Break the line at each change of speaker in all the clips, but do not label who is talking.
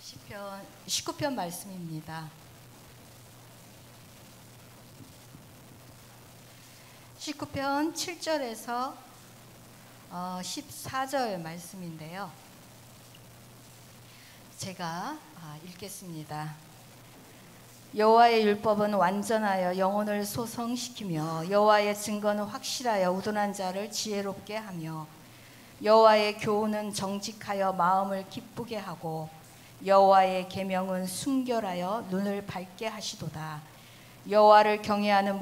시편 19편 말씀입니다. 19편 7절에서 14절 말씀인데요. 제가 읽겠습니다. 여호와의 율법은 완전하여 영혼을 소성시키며 여호와의 증거는 확실하여 우둔한 자를 지혜롭게 하며 여호와의 교훈은 정직하여 마음을 기쁘게 하고 여호와의 계명은 순결하여 눈을 밝게 하시도다. 여호와를 경외하는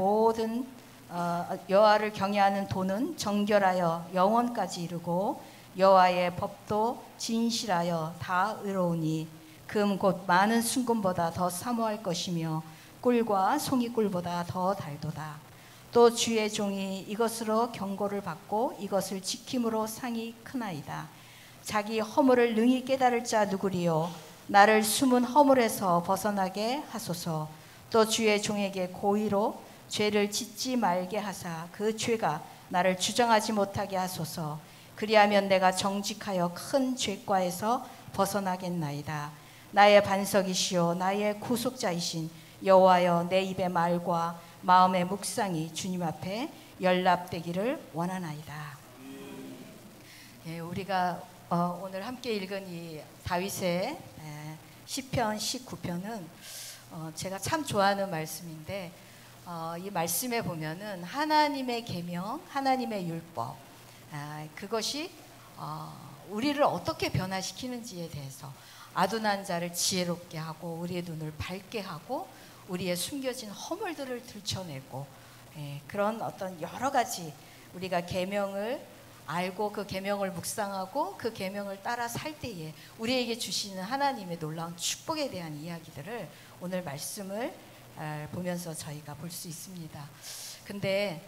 도는 정결하여 영원까지 이르고 여호와의 법도 진실하여 다 의로우니 금 곧 많은 순금보다 더 사모할 것이며 꿀과 송이꿀보다 더 달도다. 또 주의 종이 이것으로 경고를 받고 이것을 지킴으로 상이 크나이다. 자기 허물을 능히 깨달을 자 누구리요? 나를 숨은 허물에서 벗어나게 하소서. 또 주의 종에게 고의로 죄를 짓지 말게 하사 그 죄가 나를 주장하지 못하게 하소서. 그리하면 내가 정직하여 큰 죄과에서 벗어나겠나이다. 나의 반석이시오 나의 구속자이신 여호와여, 내 입의 말과 마음의 묵상이 주님 앞에 연락되기를 원하나이다. 예, 우리가 오늘 함께 읽은 이 다윗의 시편 19편은 제가 참 좋아하는 말씀인데 이 말씀에 보면은 하나님의 계명, 하나님의 율법, 그것이 우리를 어떻게 변화시키는지에 대해서 아둔한 자를 지혜롭게 하고 우리의 눈을 밝게 하고 우리의 숨겨진 허물들을 들춰내고, 그런 어떤 여러 가지 우리가 계명을 알고 그 계명을 묵상하고 그 계명을 따라 살 때에 우리에게 주시는 하나님의 놀라운 축복에 대한 이야기들을 오늘 말씀을 보면서 저희가 볼 수 있습니다. 근데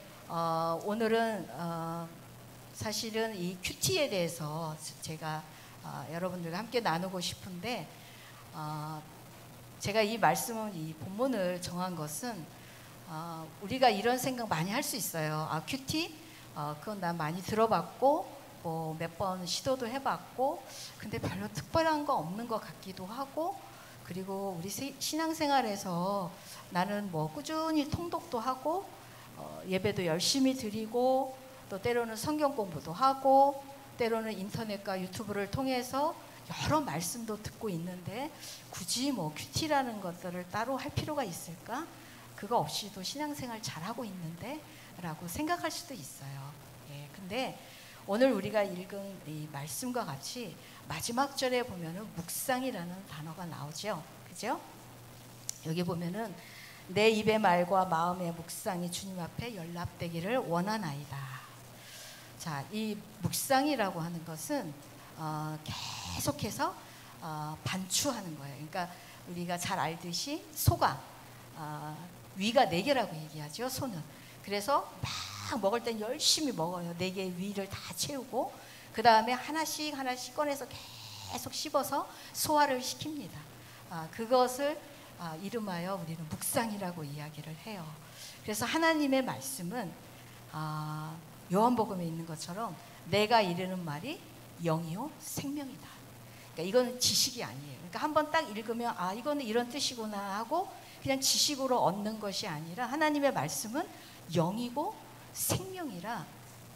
오늘은 사실은 이 큐티에 대해서 제가 여러분들과 함께 나누고 싶은데, 제가 이 말씀을, 이 본문을 정한 것은 우리가 이런 생각 많이 할 수 있어요. 큐티? 그건 난 많이 들어봤고 뭐 몇 번 시도도 해봤고 근데 별로 특별한 거 없는 것 같기도 하고, 그리고 우리 신앙생활에서 나는 뭐 꾸준히 통독도 하고 예배도 열심히 드리고 또 때로는 성경 공부도 하고 때로는 인터넷과 유튜브를 통해서 여러 말씀도 듣고 있는데 굳이 뭐 큐티라는 것들을 따로 할 필요가 있을까? 그거 없이도 신앙생활 잘하고 있는데 라고 생각할 수도 있어요. 근데 오늘 우리가 읽은 이 말씀과 같이 마지막 절에 보면은 묵상이라는 단어가 나오죠. 그죠? 여기 보면은 내 입의 말과 마음의 묵상이 주님 앞에 연락되기를 원하나이다. 자, 이 묵상이라고 하는 것은 계속해서 반추하는 거예요. 그러니까 우리가 잘 알듯이 소가 위가 4개라고 얘기하죠. 소는. 그래서 막 먹을 땐 열심히 먹어요. 4개의 위를 다 채우고 그 다음에 하나씩 꺼내서 계속 씹어서 소화를 시킵니다. 그것을 이름하여 우리는 묵상이라고 이야기를 해요. 그래서 하나님의 말씀은 요한복음에 있는 것처럼 내가 이르는 말이 영이요 생명이다. 그러니까 이거는 지식이 아니에요. 그러니까 한번 딱 읽으면 이거는 이런 뜻이구나 하고 그냥 지식으로 얻는 것이 아니라 하나님의 말씀은 영이고 생명이라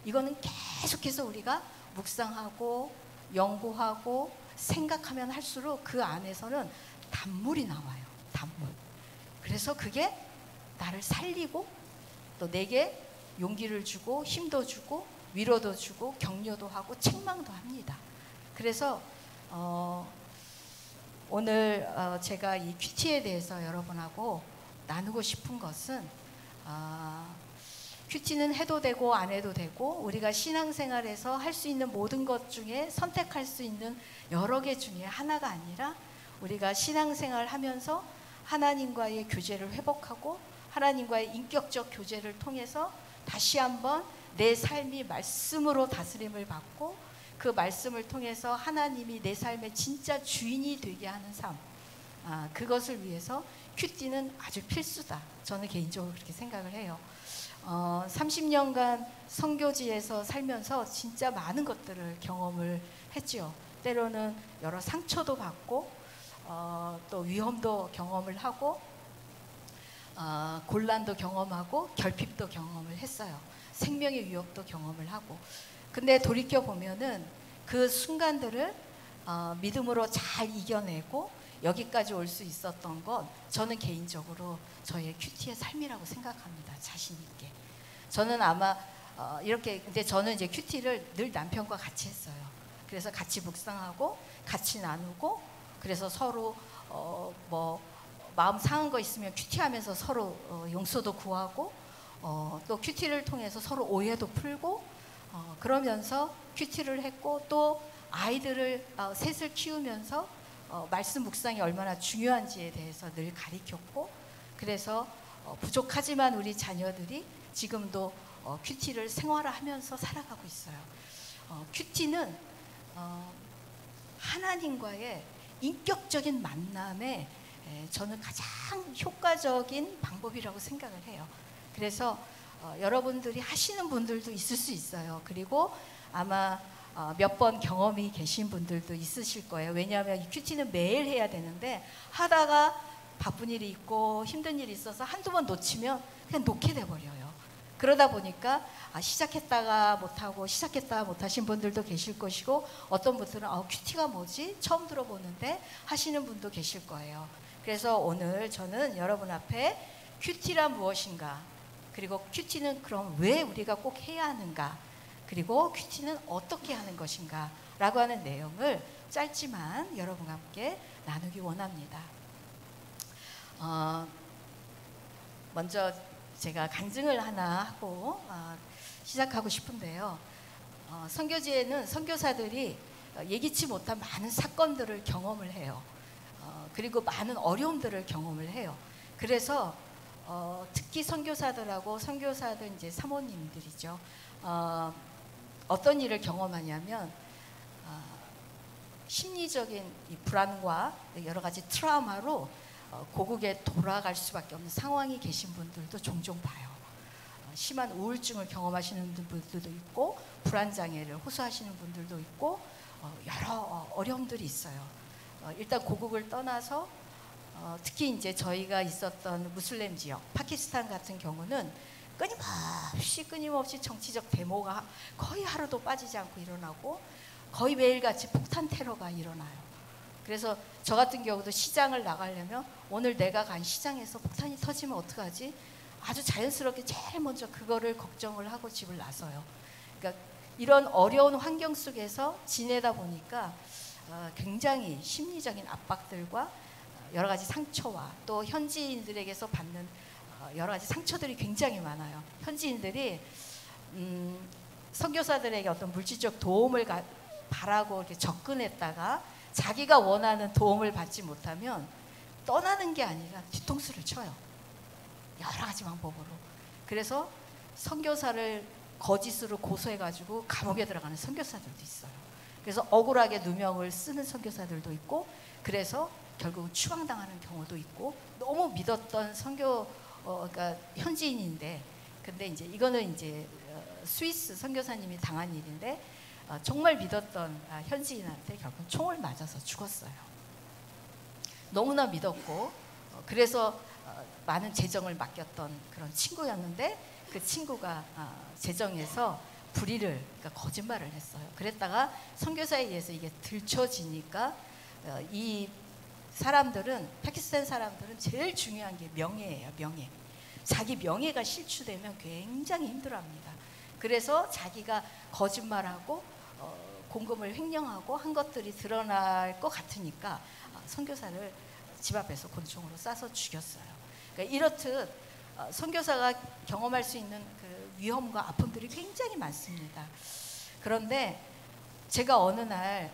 이거는 계속해서 우리가 묵상하고 연구하고 생각하면 할수록 그 안에서는 단물이 나와요. 단물. 그래서 그게 나를 살리고 또 내게 용기를 주고 힘도 주고 위로도 주고 격려도 하고 책망도 합니다. 그래서 오늘 제가 이 큐티에 대해서 여러분하고 나누고 싶은 것은 큐티는 해도 되고 안 해도 되고 우리가 신앙생활에서 할 수 있는 모든 것 중에 선택할 수 있는 여러 개 중에 하나가 아니라 우리가 신앙생활 하면서 하나님과의 교제를 회복하고 하나님과의 인격적 교제를 통해서 다시 한번 내 삶이 말씀으로 다스림을 받고 그 말씀을 통해서 하나님이 내 삶의 진짜 주인이 되게 하는 삶, 그것을 위해서 큐티는 아주 필수다. 저는 개인적으로 그렇게 생각을 해요. 30년간 선교지에서 살면서 진짜 많은 것들을 경험을 했죠. 때로는 여러 상처도 받고 또 위험도 경험을 하고 곤란도 경험하고 결핍도 경험을 했어요. 생명의 위협도 경험을 하고. 근데 돌이켜 보면은 그 순간들을 믿음으로 잘 이겨내고 여기까지 올 수 있었던 건 저는 개인적으로 저의 큐티의 삶이라고 생각합니다. 자신 있게. 저는 아마 이렇게, 근데 저는 이제 큐티를 늘 남편과 같이 했어요. 그래서 같이 묵상하고 같이 나누고, 그래서 서로 뭐 마음 상한 거 있으면 큐티하면서 서로 용서도 구하고, 또 큐티를 통해서 서로 오해도 풀고, 그러면서 큐티를 했고, 또 아이들을 셋을 키우면서 말씀 묵상이 얼마나 중요한지에 대해서 늘 가르쳤고, 그래서 부족하지만 우리 자녀들이 지금도 큐티를 생활화하면서 살아가고 있어요. 큐티는 하나님과의 인격적인 만남에 저는 가장 효과적인 방법이라고 생각을 해요. 그래서 여러분들이 하시는 분들도 있을 수 있어요. 그리고 아마 몇 번 경험이 계신 분들도 있으실 거예요. 왜냐하면 이 큐티는 매일 해야 되는데 하다가 바쁜 일이 있고 힘든 일이 있어서 한두 번 놓치면 그냥 놓게 돼버려요. 그러다 보니까 시작했다가 못하고 시작했다가 못하신 분들도 계실 것이고, 어떤 분들은 큐티가 뭐지? 처음 들어보는데 하시는 분도 계실 거예요. 그래서 오늘 저는 여러분 앞에 큐티란 무엇인가, 그리고 큐티는 그럼 왜 우리가 꼭 해야 하는가, 그리고 큐티는 어떻게 하는 것인가 라고 하는 내용을 짧지만 여러분과 함께 나누기 원합니다. 먼저 제가 간증을 하나 하고 시작하고 싶은데요. 선교지에는 선교사들이 예기치 못한 많은 사건들을 경험을 해요. 그리고 많은 어려움들을 경험을 해요. 그래서 특히 선교사들하고 선교사들 이제 사모님들이죠. 어떤 일을 경험하냐면 심리적인 이 불안과 여러 가지 트라우마로 고국에 돌아갈 수밖에 없는 상황이 계신 분들도 종종 봐요. 심한 우울증을 경험하시는 분들도 있고, 불안장애를 호소하시는 분들도 있고, 여러 어려움들이 있어요. 일단 고국을 떠나서 특히 이제 저희가 있었던 무슬림 지역, 파키스탄 같은 경우는 끊임없이 정치적 데모가 거의 하루도 빠지지 않고 일어나고, 거의 매일같이 폭탄 테러가 일어나요. 그래서 저 같은 경우도 시장을 나가려면 오늘 내가 간 시장에서 폭탄이 터지면 어떡하지? 아주 자연스럽게 제일 먼저 그거를 걱정을 하고 집을 나서요. 그러니까 이런 어려운 환경 속에서 지내다 보니까 굉장히 심리적인 압박들과 여러 가지 상처와 또 현지인들에게서 받는 여러 가지 상처들이 굉장히 많아요. 현지인들이 선교사들에게 어떤 물질적 도움을 바라고 이렇게 접근했다가 자기가 원하는 도움을 받지 못하면 떠나는 게 아니라 뒤통수를 쳐요. 여러 가지 방법으로. 그래서 선교사를 거짓으로 고소해가지고 감옥에 들어가는 선교사들도 있어요. 그래서 억울하게 누명을 쓰는 선교사들도 있고, 그래서 결국 추방당하는 경우도 있고, 너무 믿었던 그러니까 현지인인데, 근데 이제 이거는 이제 스위스 선교사님이 당한 일인데, 정말 믿었던 현지인한테 결국 총을 맞아서 죽었어요. 너무나 믿었고, 그래서 많은 재정을 맡겼던 그런 친구였는데, 그 친구가 재정에서 불의를, 그러니까 거짓말을 했어요. 그랬다가 선교사에 의해서 이게 들춰지니까 이 사람들은, 파키스탄 사람들은 제일 중요한 게 명예예요. 명예. 자기 명예가 실추되면 굉장히 힘들어합니다. 그래서 자기가 거짓말하고 공금을 횡령하고 한 것들이 드러날 것 같으니까 선교사를 집 앞에서 권총으로 쏴서 죽였어요. 그러니까 이렇듯 선교사가 경험할 수 있는 그 위험과 아픔들이 굉장히 많습니다. 그런데 제가 어느 날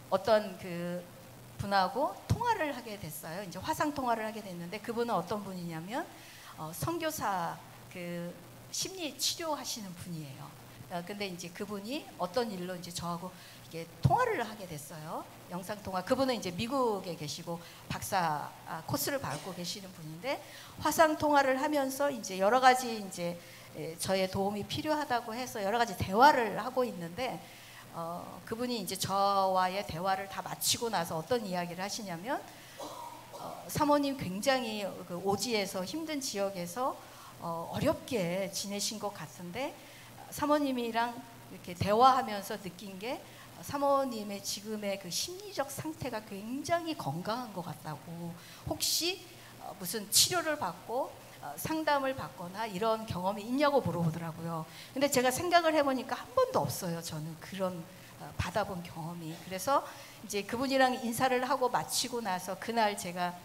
어떤 그 분하고 통화를 하게 됐어요. 이제 화상 통화를 하게 됐는데, 그분은 어떤 분이냐면 선교사 그 심리 치료하시는 분이에요. 근데 이제 그분이 어떤 일로 이제 저하고 이게 통화를 하게 됐어요. 영상 통화. 그분은 이제 미국에 계시고 박사 코스를 받고 계시는 분인데, 화상 통화를 하면서 이제 여러 가지 이제 저의 도움이 필요하다고 해서 여러 가지 대화를 하고 있는데, 그분이 이제 저와의 대화를 다 마치고 나서 어떤 이야기를 하시냐면 사모님 굉장히 그 오지에서 힘든 지역에서 어렵게 지내신 것 같은데 사모님이랑 이렇게 대화하면서 느낀 게 사모님의 지금의 그 심리적 상태가 굉장히 건강한 것 같다고, 혹시 무슨 치료를 받고 상담을 받거나 이런 경험이 있냐고 물어보더라고요. 근데 제가 생각을 해보니까 한 번도 없어요. 저는 그런 받아본 경험이. 그래서 이제 그분이랑 인사를 하고 마치고 나서 그날 제가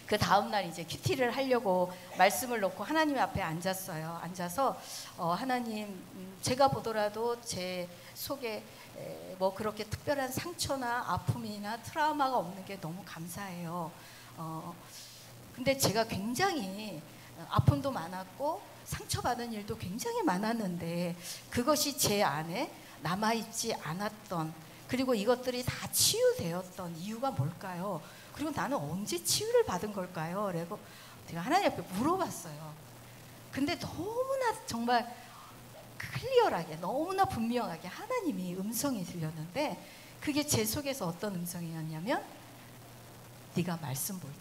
그 다음날 이제 큐티를 하려고 말씀을 놓고 하나님 앞에 앉았어요. 앉아서 하나님, 제가 보더라도 제 속에 뭐 그렇게 특별한 상처나 아픔이나 트라우마가 없는 게 너무 감사해요. 근데 제가 굉장히 아픔도 많았고 상처받은 일도 굉장히 많았는데 그것이 제 안에 남아있지 않았던, 그리고 이것들이 다 치유되었던 이유가 뭘까요? 그리고 나는 언제 치유를 받은 걸까요? 그리고 제가 하나님 앞에 물어봤어요. 근데 너무나 정말 클리어하게, 너무나 분명하게 하나님이 음성이 들렸는데, 그게 제 속에서 어떤 음성이었냐면, 네가 말씀 볼 때,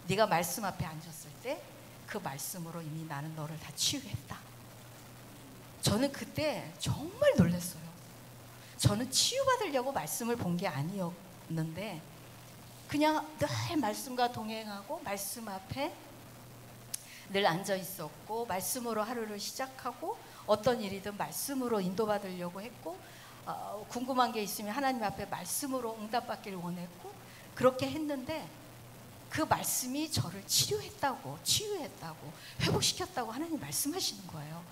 네가 말씀 앞에 앉았을 때 그 말씀으로 이미 나는 너를 다 치유했다. 저는 그때 정말 놀랐어요. 저는 치유받으려고 말씀을 본 게 아니었는데 그냥 늘 말씀과 동행하고 말씀 앞에 늘 앉아 있었고 말씀으로 하루를 시작하고 어떤 일이든 말씀으로 인도받으려고 했고 궁금한 게 있으면 하나님 앞에 말씀으로 응답받기를 원했고 그렇게 했는데 그 말씀이 저를 치유했다고 회복시켰다고 하나님 말씀하시는 거예요.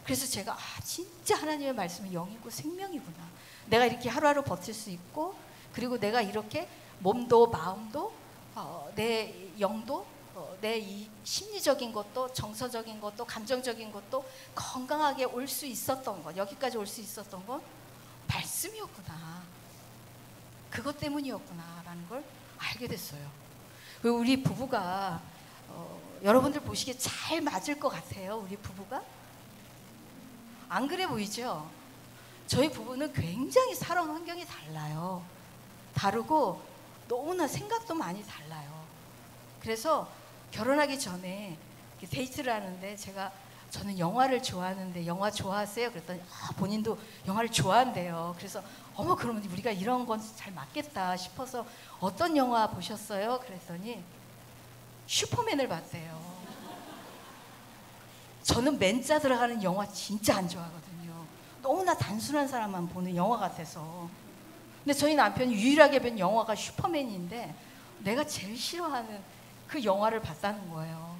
그래서 제가 진짜 하나님의 말씀이 영이고 생명이구나. 내가 이렇게 하루하루 버틸 수 있고 그리고 내가 이렇게 몸도 마음도 내 영도 내 이 심리적인 것도 정서적인 것도 감정적인 것도 건강하게 올 수 있었던 것, 여기까지 올 수 있었던 건 말씀이었구나. 그것 때문이었구나 라는 걸 알게 됐어요. 그리고 우리 부부가 여러분들 보시기에 잘 맞을 것 같아요. 우리 부부가 안 그래 보이죠? 저희 부부는 굉장히 살아온 환경이 달라요. 다르고 너무나 생각도 많이 달라요. 그래서 결혼하기 전에 데이트를 하는데 저는 영화를 좋아하는데 영화 좋아하세요? 그랬더니 본인도 영화를 좋아한대요. 그래서 그러면 우리가 이런 건 잘 맞겠다 싶어서 어떤 영화 보셨어요? 그랬더니 슈퍼맨을 봤대요. 저는 맨자 들어가는 영화 진짜 안 좋아하거든요. 너무나 단순한 사람만 보는 영화 같아서. 근데 저희 남편이 유일하게 본 영화가 슈퍼맨인데 내가 제일 싫어하는 그 영화를 봤다는 거예요.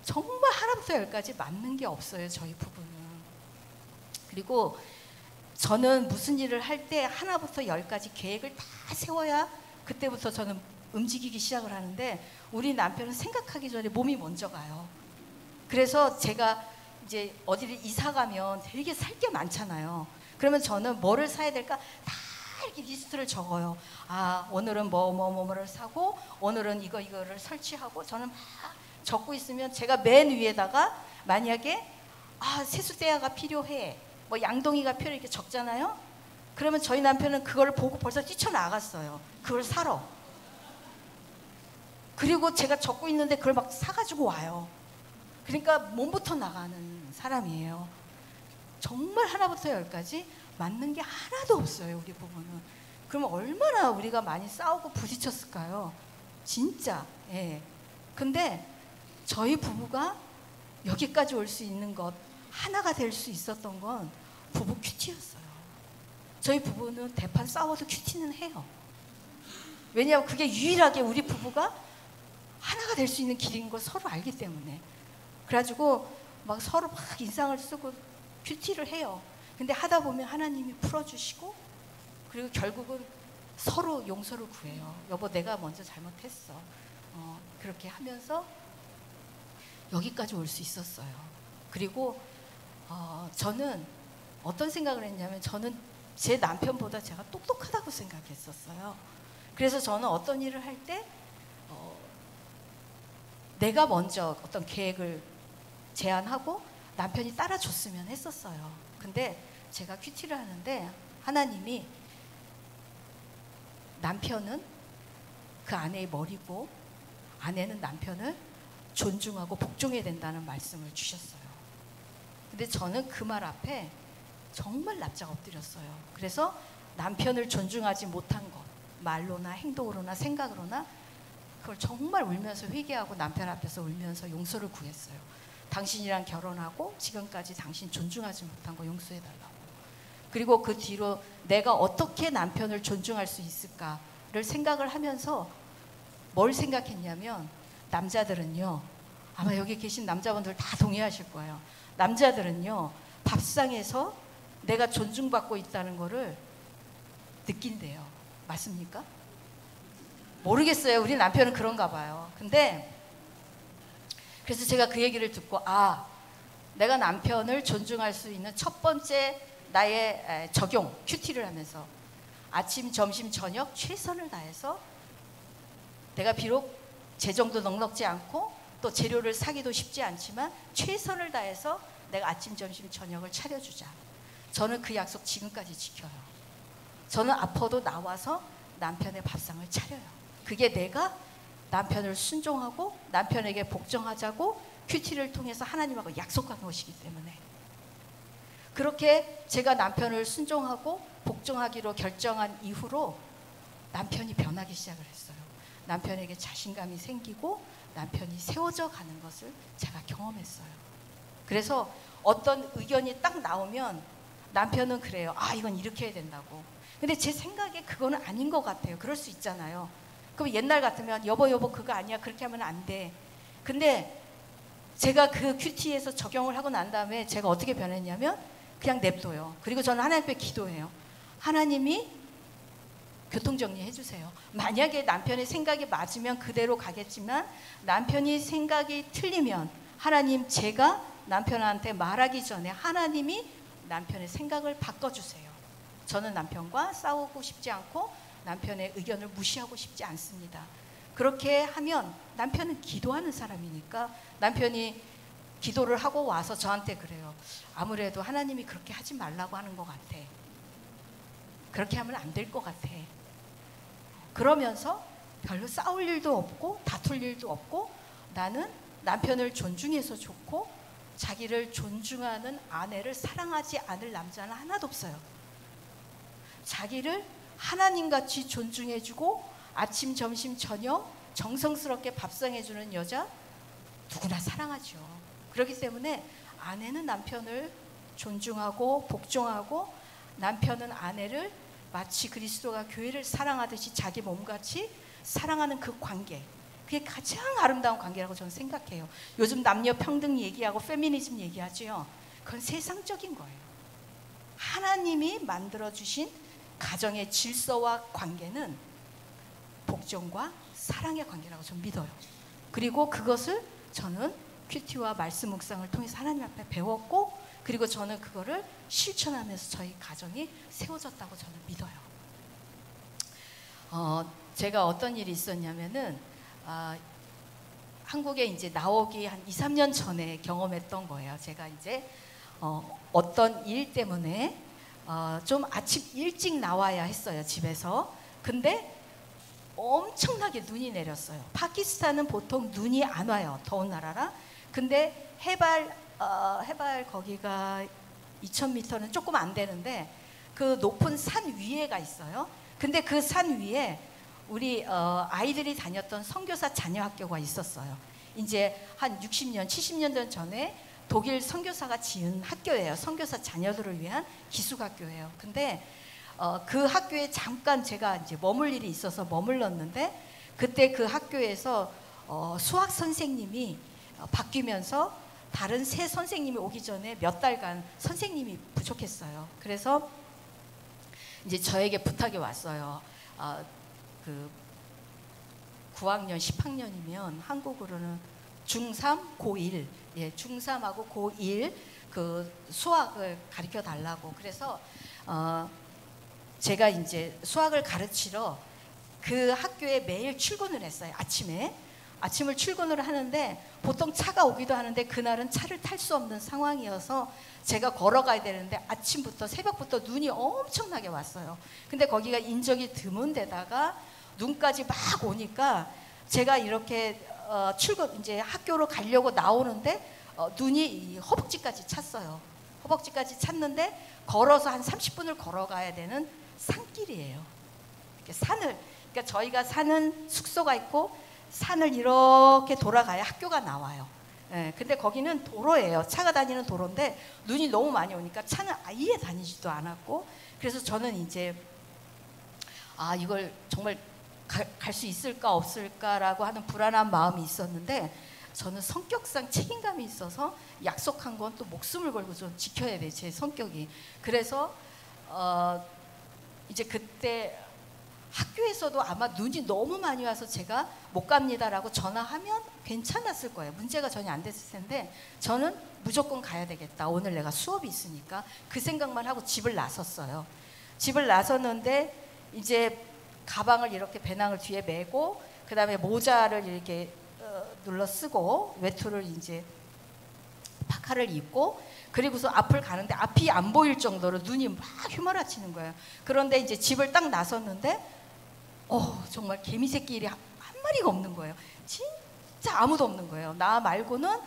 정말 하나부터 열까지 맞는 게 없어요, 저희 부부는. 그리고 저는 무슨 일을 할 때 하나부터 열까지 계획을 다 세워야 그때부터 저는 움직이기 시작을 하는데 우리 남편은 생각하기 전에 몸이 먼저 가요. 그래서 제가 이제 어디를 이사 가면 되게 살 게 많잖아요. 그러면 저는 뭐를 사야 될까 다 이렇게 리스트를 적어요. 오늘은 뭐를 사고 오늘은 이거를 설치하고 저는 막 적고 있으면 제가 맨 위에다가 만약에 세숫대야가 필요해, 뭐 양동이가 필요해 이렇게 적잖아요. 그러면 저희 남편은 그걸 보고 벌써 뛰쳐나갔어요. 그걸 사러. 그리고 제가 적고 있는데 그걸 막 사가지고 와요. 그러니까 몸부터 나가는 사람이에요. 정말 하나부터 열까지 맞는 게 하나도 없어요, 우리 부부는. 그러면 얼마나 우리가 많이 싸우고 부딪혔을까요? 진짜. 예. 근데 저희 부부가 여기까지 올 수 있는 것, 하나가 될 수 있었던 건 부부 큐티였어요. 저희 부부는 대판 싸워도 큐티는 해요. 왜냐하면 그게 유일하게 우리 부부가 하나가 될 수 있는 길인 걸 서로 알기 때문에. 그래가지고 막 서로 막 인상을 쓰고 큐티를 해요. 근데 하다 보면 하나님이 풀어주시고 그리고 결국은 서로 용서를 구해요. 여보, 내가 먼저 잘못했어. 그렇게 하면서 여기까지 올 수 있었어요. 그리고 저는 어떤 생각을 했냐면 저는 제 남편보다 제가 똑똑하다고 생각했었어요. 그래서 저는 어떤 일을 할 때 내가 먼저 어떤 계획을 제안하고 남편이 따라줬으면 했었어요. 근데 제가 큐티를 하는데 하나님이 남편은 그 아내의 머리고 아내는 남편을 존중하고 복종해야 된다는 말씀을 주셨어요. 근데 저는 그 말 앞에 정말 납작 엎드렸어요. 그래서 남편을 존중하지 못한 것, 말로나 행동으로나 생각으로나 그걸 정말 울면서 회개하고 남편 앞에서 울면서 용서를 구했어요. 당신이랑 결혼하고 지금까지 당신 존중하지 못한 거 용서해달라고. 그리고 그 뒤로 내가 어떻게 남편을 존중할 수 있을까를 생각을 하면서 뭘 생각했냐면, 남자들은요, 아마 여기 계신 남자분들 다 동의하실 거예요. 남자들은요, 밥상에서 내가 존중받고 있다는 거를 느낀대요. 맞습니까? 모르겠어요. 우리 남편은 그런가 봐요. 근데 그래서 제가 그 얘기를 듣고, 내가 남편을 존중할 수 있는 첫 번째 나의 적용, 큐티를 하면서 아침, 점심, 저녁 최선을 다해서, 내가 비록 재정도 넉넉지 않고 또 재료를 사기도 쉽지 않지만 최선을 다해서 내가 아침, 점심, 저녁을 차려주자. 저는 그 약속 지금까지 지켜요. 저는 아파도 나와서 남편의 밥상을 차려요. 그게 내가 남편을 순종하고 남편에게 복종하자고 큐티를 통해서 하나님하고 약속한 것이기 때문에, 그렇게 제가 남편을 순종하고 복종하기로 결정한 이후로 남편이 변하기 시작을 했어요. 남편에게 자신감이 생기고 남편이 세워져 가는 것을 제가 경험했어요. 그래서 어떤 의견이 딱 나오면 남편은 그래요. 이건 이렇게 해야 된다고. 근데 제 생각에 그거는 아닌 것 같아요. 그럴 수 있잖아요. 그럼 옛날 같으면 여보 그거 아니야, 그렇게 하면 안 돼. 근데 제가 그 큐티에서 적용을 하고 난 다음에 제가 어떻게 변했냐면 그냥 냅둬요. 그리고 저는 하나님 앞에 기도해요. 하나님이 교통정리해 주세요. 만약에 남편의 생각이 맞으면 그대로 가겠지만, 남편이 생각이 틀리면 하나님, 제가 남편한테 말하기 전에 하나님이 남편의 생각을 바꿔주세요. 저는 남편과 싸우고 싶지 않고 남편의 의견을 무시하고 싶지 않습니다. 그렇게 하면 남편은 기도하는 사람이니까, 남편이 기도를 하고 와서 저한테 그래요. 아무래도 하나님이 그렇게 하지 말라고 하는 것 같아. 그렇게 하면 안 될 것 같아. 그러면서 별로 싸울 일도 없고 다툴 일도 없고, 나는 남편을 존중해서 좋고 자기를 존중하는 아내를 사랑하지 않을 남자는 하나도 없어요. 자기를 하나님같이 존중해주고 아침, 점심, 저녁 정성스럽게 밥상해주는 여자 누구나 사랑하죠. 그렇기 때문에 아내는 남편을 존중하고 복종하고, 남편은 아내를 마치 그리스도가 교회를 사랑하듯이 자기 몸같이 사랑하는 그 관계, 그게 가장 아름다운 관계라고 저는 생각해요. 요즘 남녀 평등 얘기하고 페미니즘 얘기하죠. 그건 세상적인 거예요. 하나님이 만들어주신 가정의 질서와 관계는 복종과 사랑의 관계라고 저는 믿어요. 그리고 그것을 저는 큐티와 말씀 묵상을 통해서 하나님 앞에 배웠고, 그리고 저는 그거를 실천하면서 저희 가정이 세워졌다고 저는 믿어요. 제가 어떤 일이 있었냐면은, 한국에 이제 나오기 한 2, 3년 전에 경험했던 거예요. 제가 이제 어떤 일 때문에 좀 아침 일찍 나와야 했어요, 집에서. 근데 엄청나게 눈이 내렸어요. 파키스탄은 보통 눈이 안 와요, 더운 나라라. 근데 해발 거기가 2000m는 조금 안 되는데 그 높은 산 위에가 있어요. 근데 그 산 위에 우리 아이들이 다녔던 선교사 자녀 학교가 있었어요. 이제 한 60년, 70년 전에 독일 선교사가 지은 학교예요. 선교사 자녀들을 위한 기숙학교예요. 근데 그 학교에 잠깐 제가 이제 머물 일이 있어서 머물렀는데, 그때 그 학교에서 수학 선생님이 바뀌면서 다른 새 선생님이 오기 전에 몇 달간 선생님이 부족했어요. 그래서 이제 저에게 부탁이 왔어요. 그 9학년, 10학년이면 한국으로는 중3, 고1, 중3하고 고1 그 수학을 가르쳐 달라고. 그래서 제가 이제 수학을 가르치러 그 학교에 매일 출근을 했어요, 아침에. 아침을 출근을 하는데 보통 차가 오기도 하는데 그날은 차를 탈 수 없는 상황이어서 제가 걸어가야 되는데 아침부터 새벽부터 눈이 엄청나게 왔어요. 근데 거기가 인적이 드문 데다가 눈까지 막 오니까 제가 이렇게 출근 이제 학교로 가려고 나오는데 눈이 이 허벅지까지 찼어요. 허벅지까지 찼는데 걸어서 한 30분을 걸어가야 되는 산길이에요. 이렇게 산을, 그러니까 저희가 사는 숙소가 있고 산을 이렇게 돌아가야 학교가 나와요. 예, 근데 거기는 도로예요. 차가 다니는 도로인데 눈이 너무 많이 오니까 차는 아예 다니지도 않았고, 그래서 저는 이제 이걸 정말 갈 수 있을까 없을까라고 하는 불안한 마음이 있었는데, 저는 성격상 책임감이 있어서 약속한 건 또 목숨을 걸고 좀 지켜야 돼, 제 성격이. 그래서 이제 그때 학교에서도 아마 눈이 너무 많이 와서 제가 못 갑니다라고 전화하면 괜찮았을 거예요. 문제가 전혀 안 됐을 텐데 저는 무조건 가야 되겠다. 오늘 내가 수업이 있으니까 그 생각만 하고 집을 나섰어요. 집을 나섰는데 이제 가방을 이렇게 배낭을 뒤에 메고 그 다음에 모자를 이렇게 눌러 쓰고 외투를 이제 파카를 입고 그리고서 앞을 가는데 앞이 안 보일 정도로 눈이 막 휘몰아치는 거예요. 그런데 이제 집을 딱 나섰는데 정말 개미 새끼들이 한 마리가 없는 거예요. 진짜 아무도 없는 거예요. 나 말고는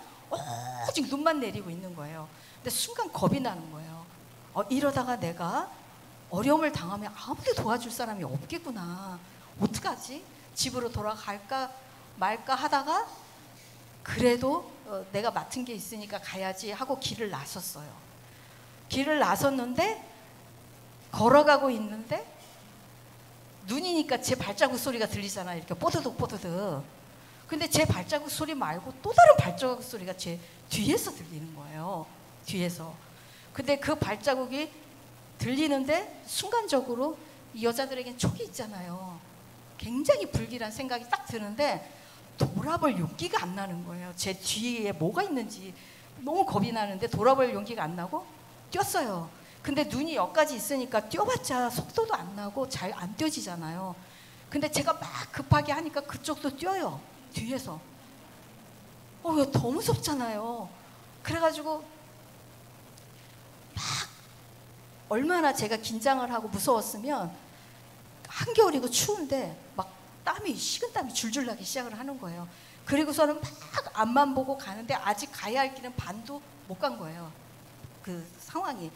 오직 눈만 내리고 있는 거예요. 근데 순간 겁이 나는 거예요. 이러다가 내가 어려움을 당하면 아무도 도와줄 사람이 없겠구나. 어떡하지? 집으로 돌아갈까 말까 하다가 그래도 내가 맡은 게 있으니까 가야지 하고 길을 나섰어요. 길을 나섰는데 걸어가고 있는데 눈이니까 제 발자국 소리가 들리잖아요. 이렇게 뽀드득 뽀드득. 근데 제 발자국 소리 말고 또 다른 발자국 소리가 제 뒤에서 들리는 거예요. 뒤에서. 근데 그 발자국이 들리는데 순간적으로 이 여자들에겐 촉이 있잖아요. 굉장히 불길한 생각이 딱 드는데 돌아볼 용기가 안 나는 거예요. 제 뒤에 뭐가 있는지 너무 겁이 나는데 돌아볼 용기가 안 나고 뛰었어요. 근데 눈이 여기까지 있으니까 뛰어봤자 속도도 안 나고 잘 안 뛰어지잖아요. 근데 제가 막 급하게 하니까 그쪽도 뛰어요. 뒤에서. 더 무섭잖아요. 그래가지고 막 얼마나 제가 긴장을 하고 무서웠으면 한겨울이고 추운데 막 식은땀이 줄줄 나기 시작을 하는 거예요. 그리고서는 막 앞만 보고 가는데 아직 가야 할 길은 반도 못 간 거예요. 그 상황이.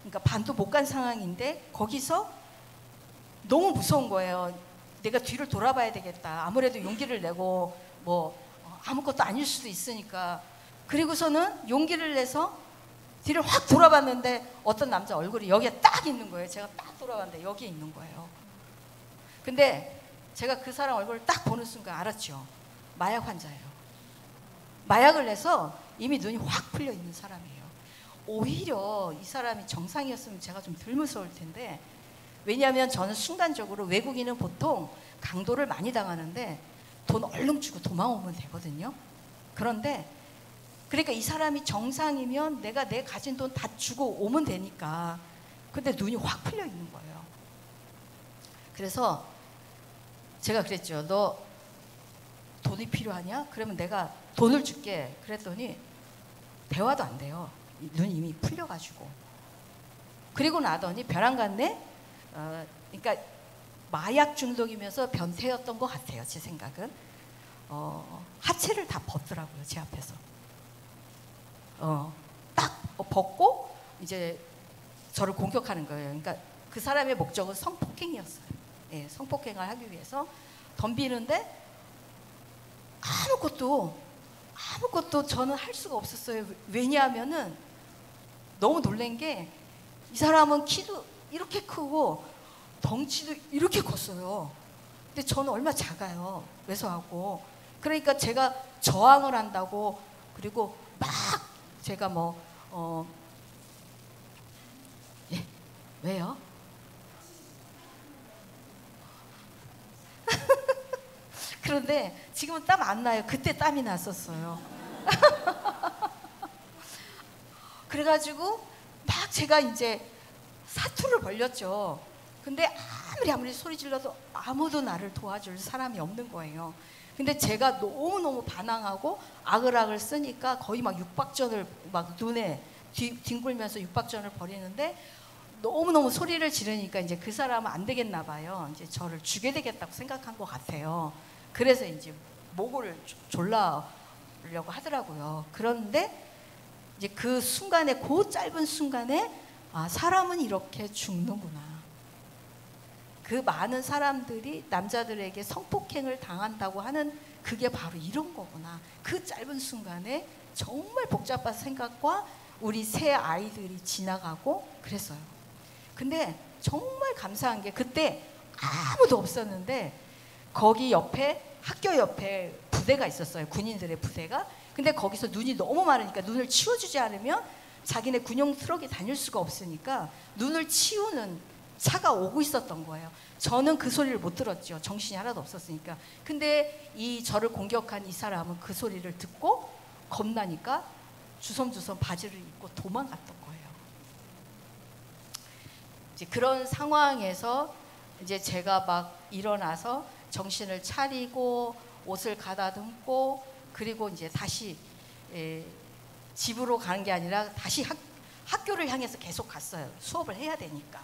그러니까 반도 못 간 상황인데 거기서 너무 무서운 거예요. 내가 뒤를 돌아봐야 되겠다. 아무래도 용기를 내고 뭐 아무것도 아닐 수도 있으니까. 그리고서는 용기를 내서 뒤를 확 돌아봤는데 어떤 남자 얼굴이 여기에 딱 있는 거예요. 제가 딱 돌아봤는데 여기에 있는 거예요. 근데 제가 그 사람 얼굴을 딱 보는 순간 알았죠. 마약 환자예요. 마약을 내서 이미 눈이 확 풀려 있는 사람이에요. 오히려 이 사람이 정상이었으면 제가 좀 덜 무서울 텐데, 왜냐하면 저는 순간적으로 외국인은 보통 강도를 많이 당하는데 돈 얼른 주고 도망오면 되거든요. 그런데 그러니까 이 사람이 정상이면 내가 내 가진 돈 다 주고 오면 되니까. 근데 눈이 확 풀려 있는 거예요. 그래서 제가 그랬죠. 너 돈이 필요하냐? 그러면 내가 돈을 줄게. 그랬더니 대화도 안 돼요. 눈이 이미 풀려가지고. 그리고 나더니 벼랑 갔네? 그러니까 마약 중독이면서 변태였던 것 같아요. 제 생각은. 하체를 다 벗더라고요. 제 앞에서. 딱 벗고 이제 저를 공격하는 거예요. 그러니까 그 사람의 목적은 성폭행이었어요. 예, 성폭행을 하기 위해서 덤비는데 아무것도 저는 할 수가 없었어요. 왜냐하면은 너무 놀란 게 이 사람은 키도 이렇게 크고 덩치도 이렇게 컸어요. 근데 저는 얼마 작아요. 왜소하고. 그러니까 제가 저항을 한다고, 그리고 막 제가 예, 왜요? 그런데 지금은 땀 안 나요. 그때 땀이 났었어요. 그래가지고 막 제가 이제 사투를 벌렸죠. 근데 아무리 소리 질러도 아무도 나를 도와줄 사람이 없는 거예요. 근데 제가 너무너무 반항하고 아글아글 쓰니까 거의 막 육박전을 막 눈에 뒹굴면서 육박전을 벌이는데, 너무너무 소리를 지르니까 이제 그 사람은 안 되겠나 봐요. 이제 저를 죽게 되겠다고 생각한 것 같아요. 그래서 이제 목을 졸라려고 하더라고요. 그런데 이제 그 순간에, 그 짧은 순간에, 아, 사람은 이렇게 죽는구나. 그 많은 사람들이 남자들에게 성폭행을 당한다고 하는 그게 바로 이런 거구나. 그 짧은 순간에 정말 복잡한 생각과 우리 새 아이들이 지나가고 그랬어요. 근데 정말 감사한 게, 그때 아무도 없었는데 거기 옆에, 학교 옆에 부대가 있었어요. 군인들의 부대가. 근데 거기서 눈이 너무 많으니까 눈을 치워주지 않으면 자기네 군용 트럭이 다닐 수가 없으니까 눈을 치우는 차가 오고 있었던 거예요. 저는 그 소리를 못 들었죠. 정신이 하나도 없었으니까. 근데 이 저를 공격한 이 사람은 그 소리를 듣고 겁나니까 주섬주섬 바지를 입고 도망갔던 거예요. 이제 그런 상황에서 이제 제가 막 일어나서 정신을 차리고 옷을 가다듬고, 그리고 이제 다시 집으로 가는 게 아니라 다시 학교를 향해서 계속 갔어요. 수업을 해야 되니까.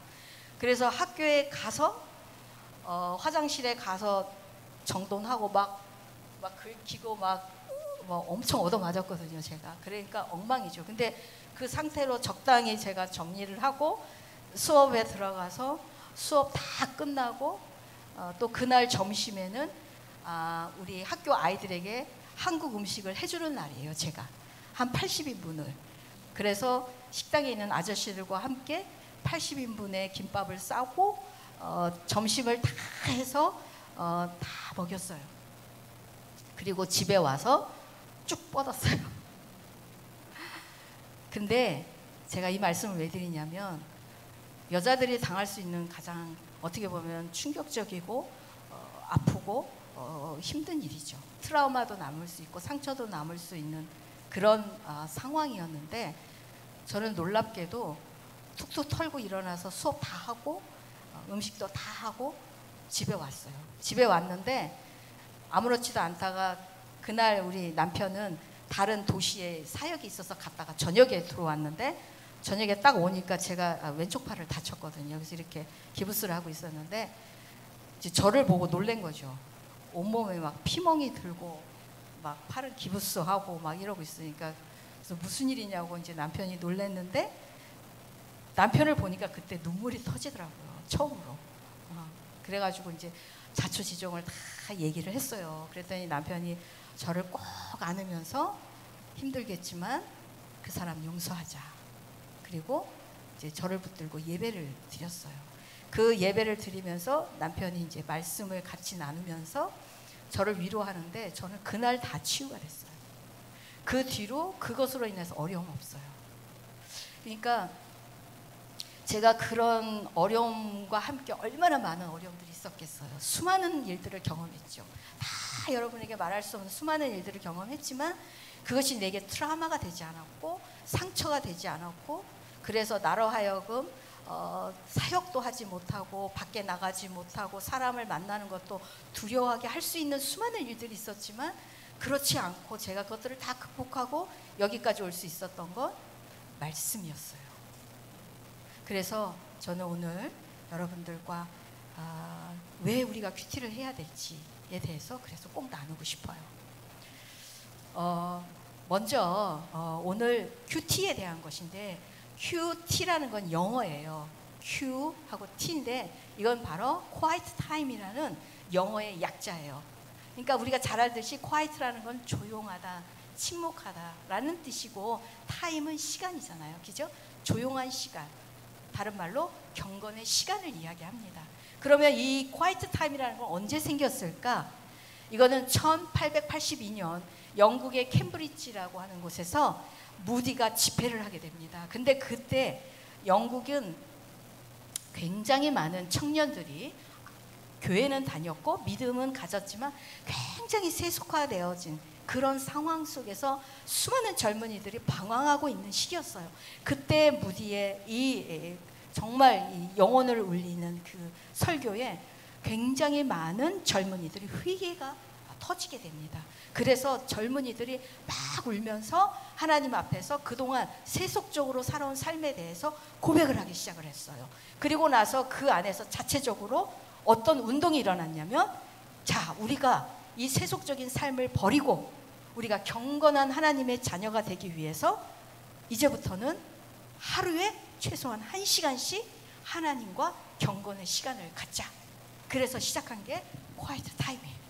그래서 학교에 가서 화장실에 가서 정돈하고 막 긁히고 막 엄청 얻어맞았거든요, 제가. 그러니까 엉망이죠. 근데 그 상태로 적당히 제가 정리를 하고 수업에 들어가서 수업 다 끝나고 또 그날 점심에는 우리 학교 아이들에게 한국 음식을 해주는 날이에요, 제가. 한 80인분을. 그래서 식당에 있는 아저씨들과 함께 80인분의 김밥을 싸고 점심을 다 해서 다 먹였어요. 그리고 집에 와서 쭉 뻗었어요. 근데 제가 이 말씀을 왜 드리냐면, 여자들이 당할 수 있는 가장 어떻게 보면 충격적이고 아프고 힘든 일이죠. 트라우마도 남을 수 있고 상처도 남을 수 있는 그런 상황이었는데, 저는 놀랍게도 툭툭 털고 일어나서 수업 다 하고 음식도 다 하고 집에 왔어요. 집에 왔는데 아무렇지도 않다가, 그날 우리 남편은 다른 도시에 사역이 있어서 갔다가 저녁에 들어왔는데, 저녁에 딱 오니까 제가 왼쪽 팔을 다쳤거든요. 그래서 이렇게 기부스를 하고 있었는데 이제 저를 보고 놀란 거죠. 온몸에 막 피멍이 들고 막 팔을 기부스하고 막 이러고 있으니까, 그래서 무슨 일이냐고 이제 남편이 놀랐는데, 남편을 보니까 그때 눈물이 터지더라고요. 처음으로. 그래가지고 이제 자초지종을 다 얘기를 했어요. 그랬더니 남편이 저를 꼭 안으면서 힘들겠지만 그 사람 용서하자. 그리고 이제 저를 붙들고 예배를 드렸어요. 그 예배를 드리면서 남편이 이제 말씀을 같이 나누면서 저를 위로하는데, 저는 그날 다 치유가 됐어요. 그 뒤로 그것으로 인해서 어려움 없어요. 그러니까 제가 그런 어려움과 함께 얼마나 많은 어려움들이 있었겠어요. 수많은 일들을 경험했죠. 다 여러분에게 말할 수 없는 수많은 일들을 경험했지만 그것이 내게 트라우마가 되지 않았고 상처가 되지 않았고, 그래서 나로 하여금 사역도 하지 못하고 밖에 나가지 못하고 사람을 만나는 것도 두려워하게 할 수 있는 수많은 일들이 있었지만, 그렇지 않고 제가 그것들을 다 극복하고 여기까지 올 수 있었던 건 말씀이었어요. 그래서 저는 오늘 여러분들과 왜 우리가 큐티를 해야 될지에 대해서 그래서 꼭 나누고 싶어요. 먼저 오늘 큐티에 대한 것인데, 큐티라는 건 영어예요. Q하고 T인데 이건 바로 quiet time이라는 영어의 약자예요. 그러니까 우리가 잘 알듯이 quiet라는 건 조용하다, 침묵하다라는 뜻이고, time은 시간이잖아요. 그죠? 조용한 시간. 다른 말로 경건의 시간을 이야기합니다. 그러면 이 quiet time이라는 건 언제 생겼을까? 이거는 1882년 영국의 캠브리지라고 하는 곳에서 무디가 집회를 하게 됩니다. 근데 그때 영국은 굉장히 많은 청년들이 교회는 다녔고 믿음은 가졌지만 굉장히 세속화되어진 그런 상황 속에서 수많은 젊은이들이 방황하고 있는 시기였어요. 그때 무디의 이 정말 이 영혼을 울리는 그 설교에 굉장히 많은 젊은이들이 회개가 터지게 됩니다. 그래서 젊은이들이 막 울면서 하나님 앞에서 그동안 세속적으로 살아온 삶에 대해서 고백을 하기 시작을 했어요. 그리고 나서 그 안에서 자체적으로 어떤 운동이 일어났냐면, 자, 우리가 이 세속적인 삶을 버리고 우리가 경건한 하나님의 자녀가 되기 위해서 이제부터는 하루에 최소한 1시간씩 하나님과 경건의 시간을 갖자. 그래서 시작한 게 quiet time이에요.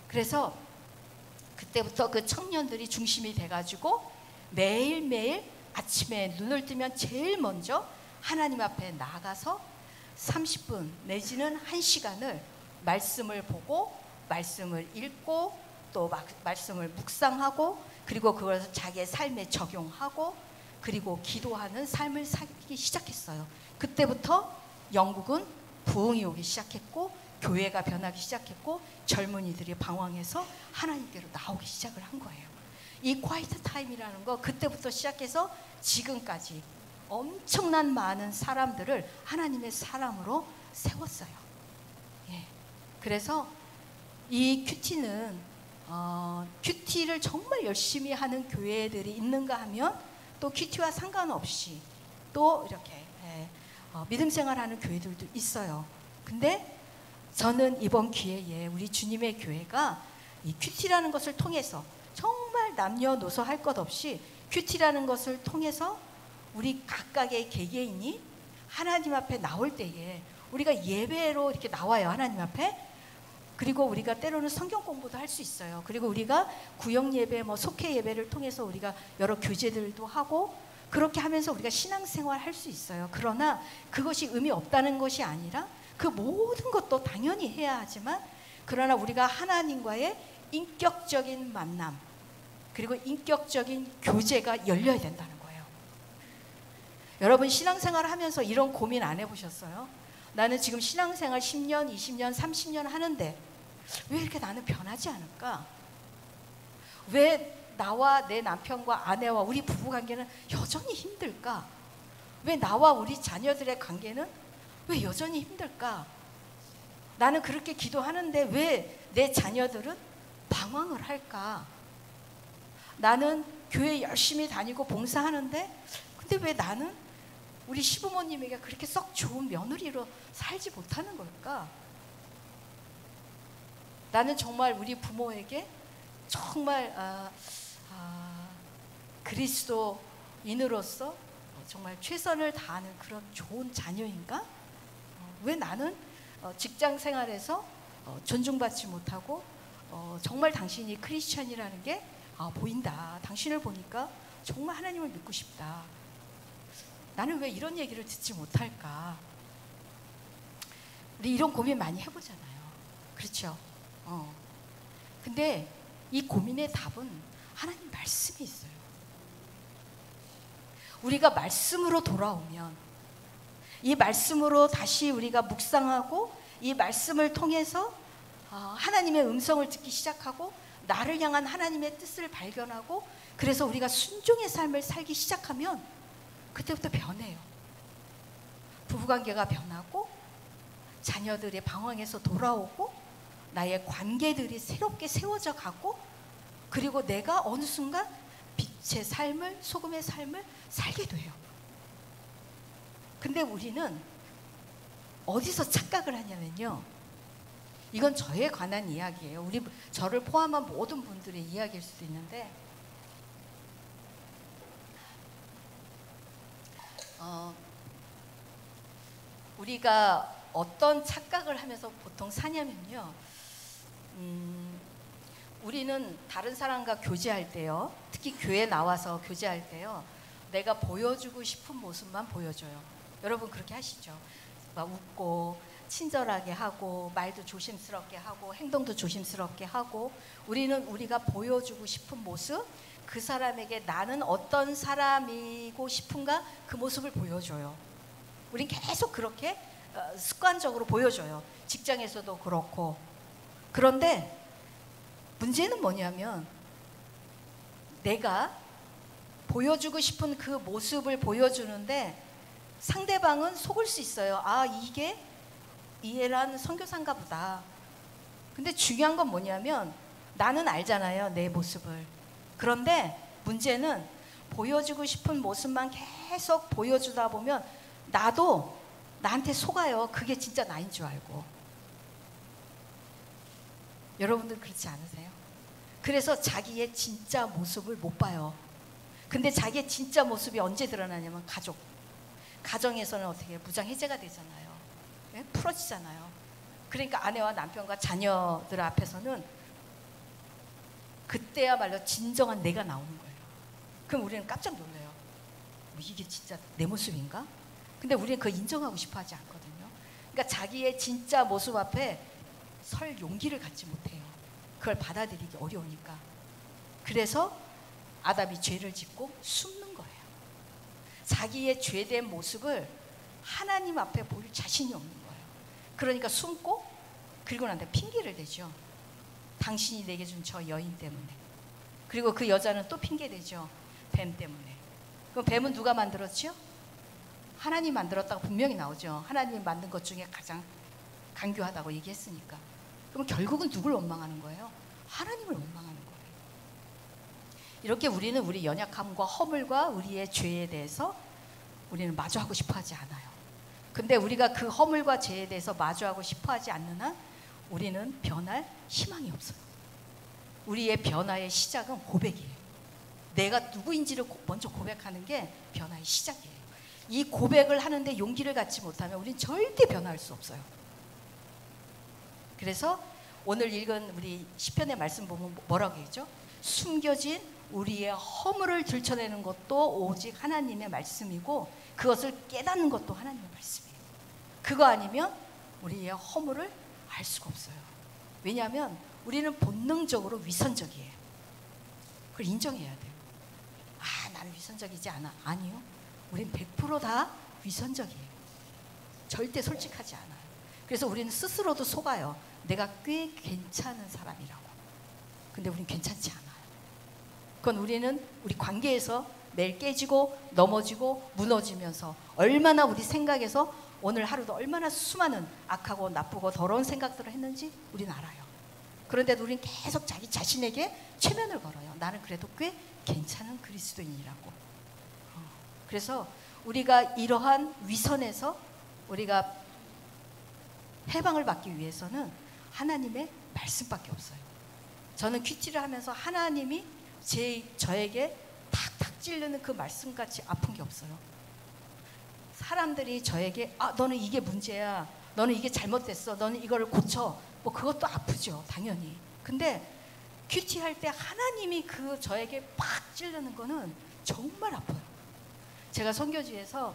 그래서 그때부터 그 청년들이 중심이 돼가지고 매일매일 아침에 눈을 뜨면 제일 먼저 하나님 앞에 나가서 30분 내지는 1시간을 말씀을 보고 말씀을 읽고 또 말씀을 묵상하고 그리고 그걸 자기의 삶에 적용하고 그리고 기도하는 삶을 살기 시작했어요. 그때부터 영국은 부흥이 오기 시작했고 교회가 변하기 시작했고 젊은이들이 방황해서 하나님께로 나오기 시작을 한 거예요. 이 콰이트 타임이라는 거 그때부터 시작해서 지금까지 엄청난 많은 사람들을 하나님의 사람으로 세웠어요. 예. 그래서 이 큐티는 큐티를 정말 열심히 하는 교회들이 있는가 하면 또 큐티와 상관없이 또 이렇게 믿음 생활하는 교회들도 있어요. 근데 저는 이번 기회에 우리 주님의 교회가 이 큐티라는 것을 통해서 정말 남녀노소 할 것 없이 큐티라는 것을 통해서 우리 각각의 개개인이 하나님 앞에 나올 때에 우리가 예배로 이렇게 나와요. 하나님 앞에. 그리고 우리가 때로는 성경 공부도 할 수 있어요. 그리고 우리가 구역 예배, 속회 예배를 통해서 우리가 여러 교제들도 하고 그렇게 하면서 우리가 신앙생활 할 수 있어요. 그러나 그것이 의미 없다는 것이 아니라 그 모든 것도 당연히 해야 하지만 그러나 우리가 하나님과의 인격적인 만남 그리고 인격적인 교제가 열려야 된다는 거예요. 여러분 신앙생활을 하면서 이런 고민 안 해보셨어요? 나는 지금 신앙생활 10년, 20년, 30년 하는데 왜 이렇게 나는 변하지 않을까? 왜 나와 내 남편과 아내와 우리 부부관계는 여전히 힘들까? 왜 나와 우리 자녀들의 관계는 왜 여전히 힘들까? 나는 그렇게 기도하는데 왜 내 자녀들은 방황을 할까? 나는 교회 열심히 다니고 봉사하는데 근데 왜 나는 우리 시부모님에게 그렇게 썩 좋은 며느리로 살지 못하는 걸까? 나는 정말 우리 부모에게 정말 그리스도인으로서 정말 최선을 다하는 그런 좋은 자녀인가? 왜 나는 직장 생활에서 존중받지 못하고 정말 당신이 크리스천이라는 게 보인다. 당신을 보니까 정말 하나님을 믿고 싶다. 나는 왜 이런 얘기를 듣지 못할까? 우리 이런 고민 많이 해보잖아요. 그렇죠? 근데 이 고민의 답은 하나님 말씀이 있어요. 우리가 말씀으로 돌아오면 이 말씀으로 다시 우리가 묵상하고 이 말씀을 통해서 하나님의 음성을 듣기 시작하고 나를 향한 하나님의 뜻을 발견하고 그래서 우리가 순종의 삶을 살기 시작하면 그때부터 변해요. 부부관계가 변하고 자녀들의 방황에서 돌아오고 나의 관계들이 새롭게 세워져 가고 그리고 내가 어느 순간 빛의 삶을 소금의 삶을 살게 돼요. 근데 우리는 어디서 착각을 하냐면요. 이건 저에 관한 이야기예요. 저를 포함한 모든 분들의 이야기일 수도 있는데 우리가 어떤 착각을 하면서 보통 사냐면요. 우리는 다른 사람과 교제할 때요. 특히 교회 나와서 교제할 때요. 내가 보여주고 싶은 모습만 보여줘요. 여러분 그렇게 하시죠? 막 웃고 친절하게 하고 말도 조심스럽게 하고 행동도 조심스럽게 하고 우리는 우리가 보여주고 싶은 모습 그 사람에게 나는 어떤 사람이고 싶은가 그 모습을 보여줘요. 우린 계속 그렇게 습관적으로 보여줘요. 직장에서도 그렇고. 그런데 문제는 뭐냐면 내가 보여주고 싶은 그 모습을 보여주는데 상대방은 속을 수 있어요. 아, 이게 이해란 선교사인가 보다. 근데 중요한 건 뭐냐면 나는 알잖아요, 내 모습을. 그런데 문제는 보여주고 싶은 모습만 계속 보여주다 보면 나도 나한테 속아요. 그게 진짜 나인 줄 알고. 여러분들 그렇지 않으세요? 그래서 자기의 진짜 모습을 못 봐요. 근데 자기의 진짜 모습이 언제 드러나냐면 가정에서는 어떻게 무장 해제가 되잖아요. 네? 풀어지잖아요. 그러니까 아내와 남편과 자녀들 앞에서는 그때야말로 진정한 내가 나오는 거예요. 그럼 우리는 깜짝 놀라요. 뭐 이게 진짜 내 모습인가? 근데 우리는 그걸 인정하고 싶어 하지 않거든요. 그러니까 자기의 진짜 모습 앞에 설 용기를 갖지 못해요. 그걸 받아들이기 어려우니까. 그래서 아담이 죄를 짓고 숨는 거예요. 자기의 죄된 모습을 하나님 앞에 보일 자신이 없는 거예요. 그러니까 숨고, 그리고 난 다음에 핑계를 대죠. 당신이 내게 준 저 여인 때문에. 그리고 그 여자는 또 핑계 대죠. 뱀 때문에. 그럼 뱀은 누가 만들었죠? 하나님 만들었다고 분명히 나오죠. 하나님이 만든 것 중에 가장 간교하다고 얘기했으니까. 그럼 결국은 누굴 원망하는 거예요? 하나님을 원망하는 거예요. 이렇게 우리는 우리 연약함과 허물과 우리의 죄에 대해서 우리는 마주하고 싶어 하지 않아요. 근데 우리가 그 허물과 죄에 대해서 마주하고 싶어 하지 않는 한 우리는 변할 희망이 없어요. 우리의 변화의 시작은 고백이에요. 내가 누구인지를 먼저 고백하는 게 변화의 시작이에요. 이 고백을 하는데 용기를 갖지 못하면 우리는 절대 변화할 수 없어요. 그래서 오늘 읽은 우리 시편의 말씀 보면 뭐라고 했죠? 숨겨진 우리의 허물을 들춰내는 것도 오직 하나님의 말씀이고 그것을 깨닫는 것도 하나님의 말씀이에요. 그거 아니면 우리의 허물을 알 수가 없어요. 왜냐하면 우리는 본능적으로 위선적이에요. 그걸 인정해야 돼요. 아, 나는 위선적이지 않아. 아니요. 우린 100% 위선적이에요. 절대 솔직하지 않아요. 그래서 우리는 스스로도 속아요. 내가 꽤 괜찮은 사람이라고. 근데 우린 괜찮지 않아요. 그건 우리는 우리 관계에서 매일 깨지고 넘어지고 무너지면서 얼마나 우리 생각에서 오늘 하루도 얼마나 수많은 악하고 나쁘고 더러운 생각들을 했는지 우리는 알아요. 그런데도 우리는 계속 자기 자신에게 최면을 걸어요. 나는 그래도 꽤 괜찮은 그리스도인이라고. 그래서 우리가 이러한 위선에서 우리가 해방을 받기 위해서는 하나님의 말씀밖에 없어요. 저는 큐티를 하면서 하나님이 저에게 탁탁 찌르는 그 말씀같이 아픈 게 없어요. 사람들이 저에게 너는 이게 문제야, 너는 이게 잘못됐어, 너는 이거를 고쳐, 뭐 그것도 아프죠, 당연히. 근데 큐티 할 때 하나님이 저에게 팍 찌르는 거는 정말 아파요. 제가 선교지에서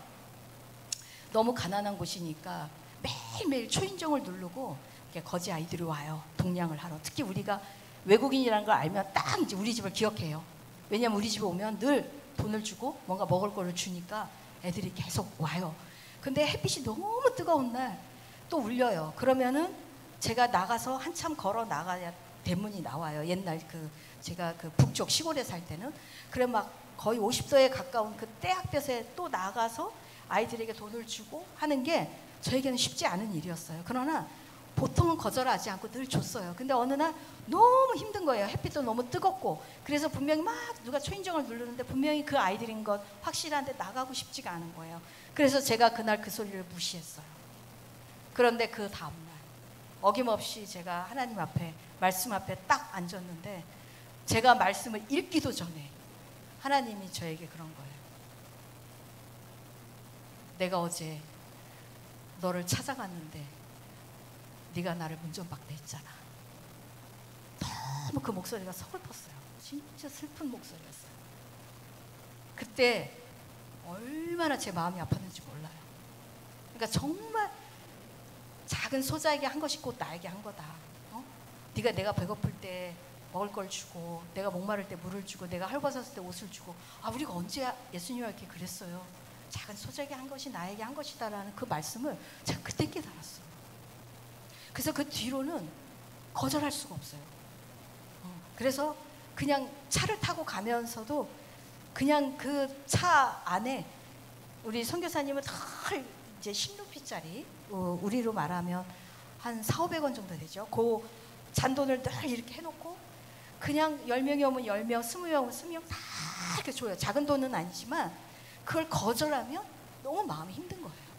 너무 가난한 곳이니까 매일매일 초인종을 누르고 이렇게 거지 아이들이 와요. 동냥을 하러. 특히 우리가 외국인이라는 걸 알면 딱 이제 우리 집을 기억해요. 왜냐면 우리 집에 오면 늘 돈을 주고 뭔가 먹을 거를 주니까 애들이 계속 와요. 근데 햇빛이 너무 뜨거운 날 또 울려요. 그러면은 제가 나가서 한참 걸어 나가야 대문이 나와요. 옛날 제가 북쪽 시골에 살 때는. 그래 막 거의 50도에 가까운 그 때학볕에 또 나가서 아이들에게 돈을 주고 하는 게 저에게는 쉽지 않은 일이었어요. 그러나 보통은 거절하지 않고 늘 줬어요. 근데 어느 날 너무 힘든 거예요. 햇빛도 너무 뜨겁고. 그래서 분명히 막 누가 초인종을 누르는데 분명히 그 아이들인 것 확실한데 나가고 싶지가 않은 거예요. 그래서 제가 그날 그 소리를 무시했어요. 그런데 그 다음날 어김없이 제가 하나님 앞에 말씀 앞에 딱 앉았는데 제가 말씀을 읽기도 전에 하나님이 저에게 그런 거예요. 내가 어제 너를 찾아갔는데 네가 나를 문전박대 했잖아. 너무 그 목소리가 서글펐어요. 진짜 슬픈 목소리였어요. 그때 얼마나 제 마음이 아팠는지 몰라요. 그러니까 정말 작은 소자에게 한 것이 곧 나에게 한 거다. 네가 내가 배고플 때 먹을 걸 주고, 내가 목마를 때 물을 주고, 내가 헐벗었을 때 옷을 주고, 우리가 언제 예수님에게 그랬어요. 작은 소자에게 한 것이 나에게 한 것이다라는 그 말씀을 제가 그때 깨달았어요. 그래서 그 뒤로는 거절할 수가 없어요. 그래서 그냥 차를 타고 가면서도 그냥 그 차 안에 우리 선교사님은 늘 이제 16피짜리 우리로 말하면 한 400~500원 정도 되죠. 그 잔돈을 늘 이렇게 해놓고 그냥 10명이 오면 10명, 20명 오면 20명 다 이렇게 줘요. 작은 돈은 아니지만 그걸 거절하면 너무 마음이 힘든 거예요.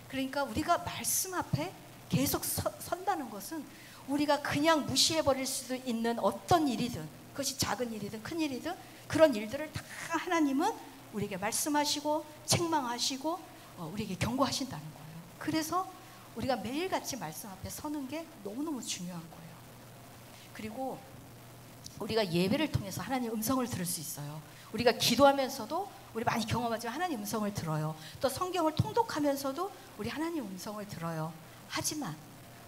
그러니까 우리가 말씀 앞에 계속 선다는 것은 우리가 그냥 무시해버릴 수도 있는 어떤 일이든, 그것이 작은 일이든 큰 일이든 그런 일들을 다 하나님은 우리에게 말씀하시고 책망하시고 우리에게 경고하신다는 거예요. 그래서 우리가 매일같이 말씀 앞에 서는 게 너무너무 중요한 거예요. 그리고 우리가 예배를 통해서 하나님의 음성을 들을 수 있어요. 우리가 기도하면서도 우리 많이 경험하지만 하나님 음성을 들어요. 또 성경을 통독하면서도 우리 하나님 음성을 들어요. 하지만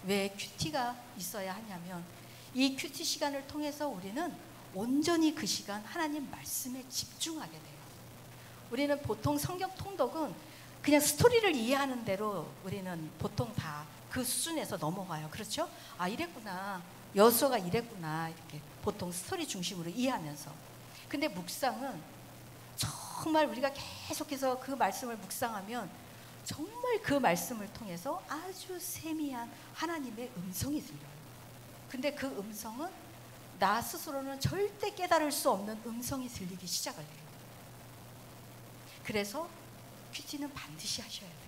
왜 큐티가 있어야 하냐면 이 큐티 시간을 통해서 우리는 온전히 그 시간 하나님 말씀에 집중하게 돼요. 우리는 보통 성경 통독은 그냥 스토리를 이해하는 대로 우리는 보통 다 그 수준에서 넘어가요. 그렇죠? 아, 이랬구나. 여호수아가 이랬구나. 이렇게 보통 스토리 중심으로 이해하면서. 근데 묵상은 정말 우리가 계속해서 그 말씀을 묵상하면 정말 그 말씀을 통해서 아주 세미한 하나님의 음성이 들려요. 근데 그 음성은 나 스스로는 절대 깨달을 수 없는 음성이 들리기 시작을 해요. 그래서 큐티는 반드시 하셔야 돼요.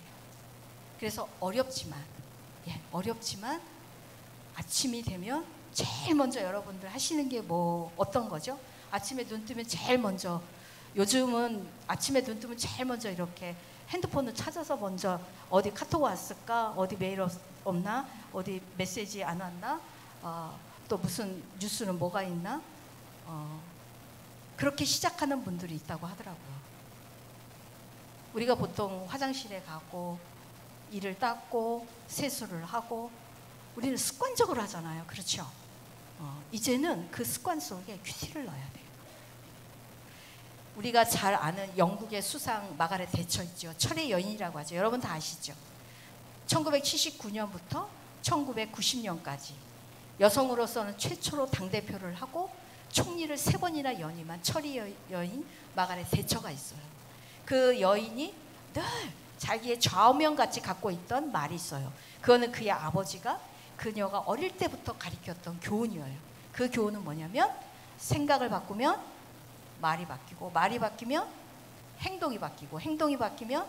그래서 어렵지만 아침이 되면 제일 먼저 여러분들 하시는 게 뭐 어떤 거죠? 아침에 눈 뜨면 제일 먼저, 요즘은 아침에 눈 뜨면 제일 먼저 이렇게 핸드폰을 찾아서 먼저 어디 카톡 왔을까? 어디 메일 없나? 어디 메시지 안 왔나? 또 무슨 뉴스는 뭐가 있나? 그렇게 시작하는 분들이 있다고 하더라고요. 우리가 보통 화장실에 가고 이를 닦고 세수를 하고 우리는 습관적으로 하잖아요. 그렇죠? 이제는 그 습관 속에 큐티를 넣어야 돼요. 우리가 잘 아는 영국의 수상 마가렛 대처 있죠. 철의 여인이라고 하죠. 여러분 다 아시죠? 1979년부터 1990년까지 여성으로서는 최초로 당대표를 하고 총리를 3번이나 연임한 철의 여인 마가렛 대처가 있어요. 그 여인이 늘 자기의 좌우명같이 갖고 있던 말이 있어요. 그거는 그의 아버지가 그녀가 어릴 때부터 가르쳤던 교훈이에요. 그 교훈은 뭐냐면 생각을 바꾸면 말이 바뀌고 말이 바뀌면 행동이 바뀌고 행동이 바뀌면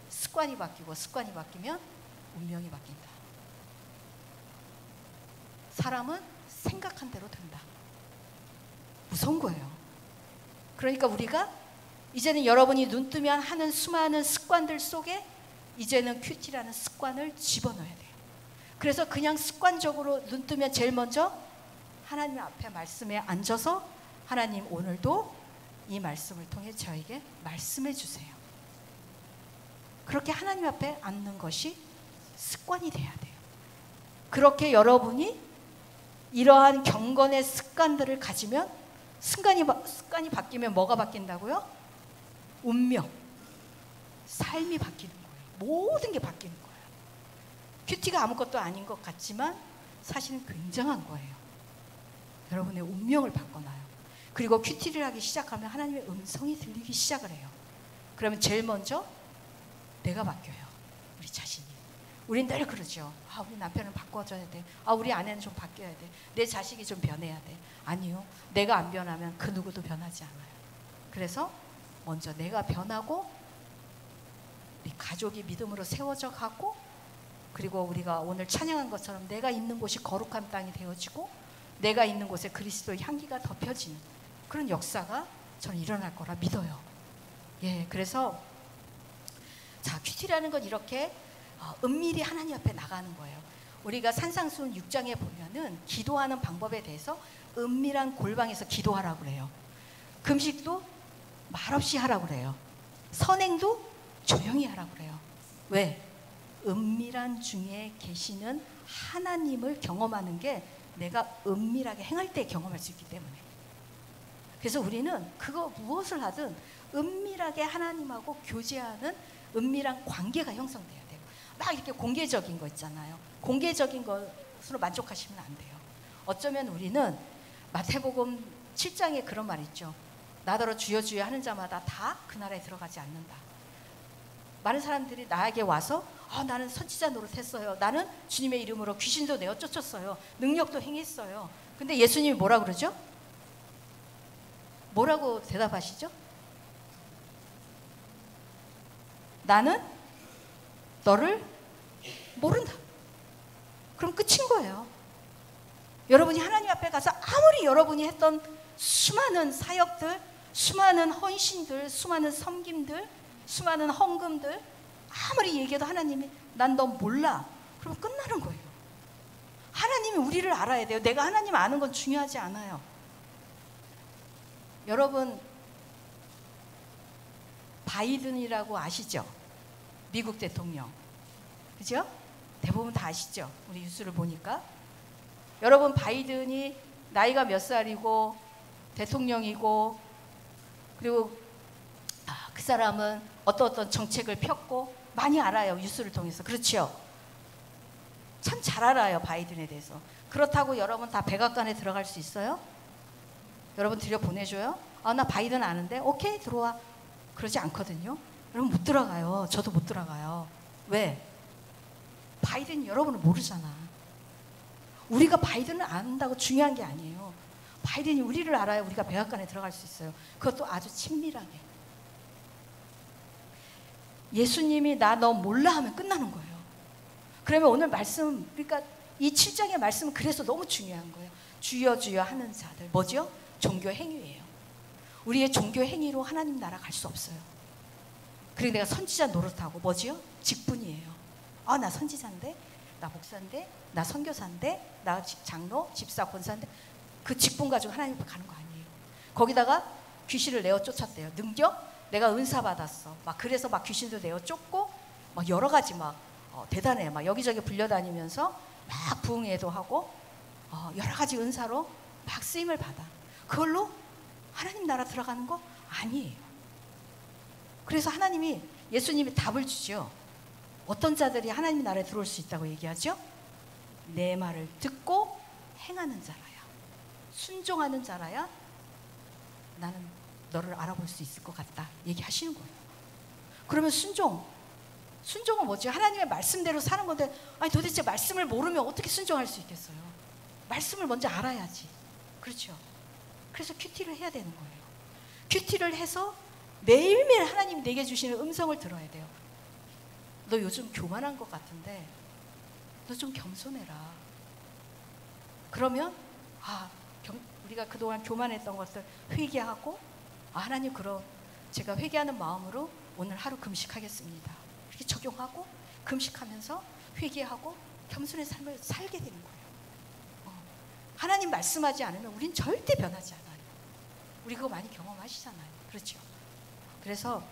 습관이 바뀌고 습관이 바뀌면 운명이 바뀐다. 사람은 생각한 대로 된다. 무서운 거예요. 그러니까 우리가 이제는 여러분이 눈 뜨면 하는 수많은 습관들 속에 이제는 큐티라는 습관을 집어넣어야 돼요. 그래서 그냥 습관적으로 눈 뜨면 제일 먼저 하나님 앞에 말씀에 앉아서 하나님 오늘도 이 말씀을 통해 저에게 말씀해 주세요. 그렇게 하나님 앞에 앉는 것이 습관이 돼야 돼요. 그렇게 여러분이 이러한 경건의 습관들을 가지면 습관이 바뀌면 뭐가 바뀐다고요? 운명, 삶이 바뀌는 거예요. 모든 게 바뀌는 거예요. 큐티가 아무것도 아닌 것 같지만 사실은 굉장한 거예요. 여러분의 운명을 바꿔놔요. 그리고 큐티를 하기 시작하면 하나님의 음성이 들리기 시작을 해요. 그러면 제일 먼저 내가 바뀌어요. 우리 자신이. 우린 늘 그러죠. 우리 남편은 바꿔줘야 돼. 우리 아내는 좀 바뀌어야 돼. 내 자식이 좀 변해야 돼. 아니요. 내가 안 변하면 그 누구도 변하지 않아요. 그래서 먼저 내가 변하고 우리 가족이 믿음으로 세워져 가고 그리고 우리가 오늘 찬양한 것처럼 내가 있는 곳이 거룩한 땅이 되어지고 내가 있는 곳에 그리스도의 향기가 덮여지는 그런 역사가 저는 일어날 거라 믿어요. 그래서 자, 큐티라는 건 이렇게 은밀히 하나님 앞에 나가는 거예요. 우리가 산상수훈 6장에 보면은 기도하는 방법에 대해서 은밀한 골방에서 기도하라고 그래요. 금식도 말없이 하라고 그래요. 선행도 조용히 하라고 그래요. 왜? 은밀한 중에 계시는 하나님을 경험하는 게 내가 은밀하게 행할 때 경험할 수 있기 때문에. 그래서 우리는 그거 무엇을 하든 은밀하게 하나님하고 교제하는 은밀한 관계가 형성돼야 돼요. 막 이렇게 공개적인 거 있잖아요. 공개적인 것으로 만족하시면 안 돼요. 어쩌면 우리는 마태복음 7장에 그런 말 있죠. 나더러 주여 주여 하는 자마다 다 그 나라에 들어가지 않는다. 많은 사람들이 나에게 와서 나는 선지자 노릇했어요. 나는 주님의 이름으로 귀신도 내어 쫓았어요. 능력도 행했어요. 근데 예수님이 뭐라 그러죠? 뭐라고 대답하시죠? 나는 너를 모른다. 그럼 끝인 거예요. 여러분이 하나님 앞에 가서 아무리 여러분이 했던 수많은 사역들, 수많은 헌신들, 수많은 섬김들, 수많은 헌금들 아무리 얘기해도 하나님이 난 너 몰라. 그러면 끝나는 거예요. 하나님이 우리를 알아야 돼요. 내가 하나님 아는 건 중요하지 않아요. 여러분 바이든이라고 아시죠? 미국 대통령. 그죠? 대부분 다 아시죠? 우리 뉴스를 보니까. 여러분 바이든이 나이가 몇 살이고 대통령이고 그리고 그 사람은 어떤 정책을 폈고 많이 알아요. 뉴스를 통해서. 그렇죠? 참 잘 알아요. 바이든에 대해서. 그렇다고 여러분 다 백악관에 들어갈 수 있어요? 여러분 들여보내줘요? 나 바이든 아는데 오케이 들어와. 그러지 않거든요. 여러분 못 들어가요. 저도 못 들어가요. 왜? 바이든이 여러분을 모르잖아. 우리가 바이든을 안다고 중요한 게 아니에요. 바이든이 우리를 알아야 우리가 백악관에 들어갈 수 있어요. 그것도 아주 친밀하게. 예수님이 나 너 몰라 하면 끝나는 거예요. 그러면 오늘 말씀, 그러니까 이 7장의 말씀은 그래서 너무 중요한 거예요. 주여 주여 하는 자들. 뭐죠? 종교 행위예요. 우리의 종교 행위로 하나님 나라 갈 수 없어요. 그리고 내가 선지자 노릇하고 뭐지요? 직분이에요. 나 선지자인데, 나 목사인데, 나 선교사인데, 나 장로, 집사, 권사인데 그 직분 가지고 하나님 앞에 가는 거 아니에요. 거기다가 귀신을 내어 쫓았대요. 능력? 내가 은사 받았어. 막 그래서 막 귀신도 내어 쫓고 막 여러 가지 막 대단해. 막 여기저기 불려다니면서 막 부흥회도 하고 여러 가지 은사로 막 쓰임을 받아. 그걸로 하나님 나라 들어가는 거 아니에요. 그래서 하나님이 예수님이 답을 주죠. 어떤 자들이 하나님 나라에 들어올 수 있다고 얘기하죠? 내 말을 듣고 행하는 자라야. 순종하는 자라야 나는 너를 알아볼 수 있을 것 같다 얘기하시는 거예요. 그러면 순종은 뭐지? 하나님의 말씀대로 사는 건데 아니 도대체 말씀을 모르면 어떻게 순종할 수 있겠어요? 말씀을 먼저 알아야지. 그렇죠? 그래서 큐티를 해야 되는 거예요. 큐티를 해서 매일매일 하나님이 내게 주시는 음성을 들어야 돼요. 너 요즘 교만한 것 같은데 너 좀 겸손해라. 그러면 우리가 그동안 교만했던 것을 회개하고 하나님 그럼 제가 회개하는 마음으로 오늘 하루 금식하겠습니다. 이렇게 적용하고 금식하면서 회개하고 겸손의 삶을 살게 되는 거예요. 하나님 말씀하지 않으면 우린 절대 변하지 않아요. 우리 그거 많이 경험하시잖아요. 그렇죠? 그래서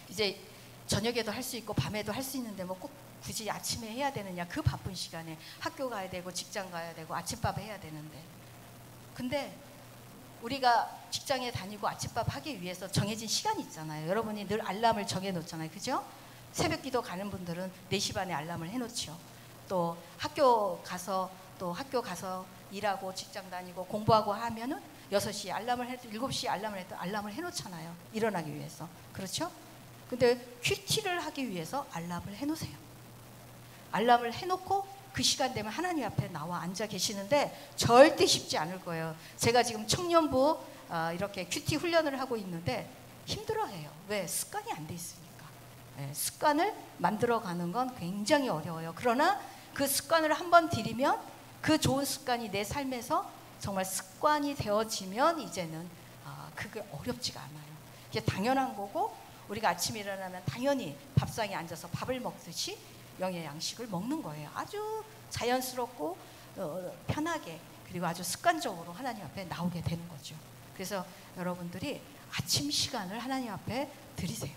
이제 저녁에도 할 수 있고 밤에도 할 수 있는데 뭐 꼭 굳이 아침에 해야 되느냐. 그 바쁜 시간에 학교 가야 되고 직장 가야 되고 아침밥 해야 되는데 근데 우리가 직장에 다니고 아침밥 하기 위해서 정해진 시간이 있잖아요. 여러분이 늘 알람을 정해놓잖아요. 그죠? 새벽 기도 가는 분들은 4시 반에 알람을 해놓죠. 또 학교 가서 일하고 직장 다니고 공부하고 하면은 6시에 알람을 해도 7시에 알람을 해도 알람을 해놓잖아요. 일어나기 위해서. 그렇죠? 근데 큐티를 하기 위해서 알람을 해놓으세요. 알람을 해놓고 그 시간 되면 하나님 앞에 나와 앉아 계시는데 절대 쉽지 않을 거예요. 제가 지금 청년부 이렇게 큐티 훈련을 하고 있는데 힘들어해요. 왜? 습관이 안 돼 있으니까. 습관을 만들어가는 건 굉장히 어려워요. 그러나 그 습관을 한번 들이면 그 좋은 습관이 내 삶에서 정말 습관이 되어지면 이제는 그게 어렵지가 않아요. 이게 당연한 거고 우리가 아침에 일어나면 당연히 밥상에 앉아서 밥을 먹듯이 영의 양식을 먹는 거예요. 아주 자연스럽고 편하게 그리고 아주 습관적으로 하나님 앞에 나오게 되는 거죠. 그래서 여러분들이 아침 시간을 하나님 앞에 드리세요.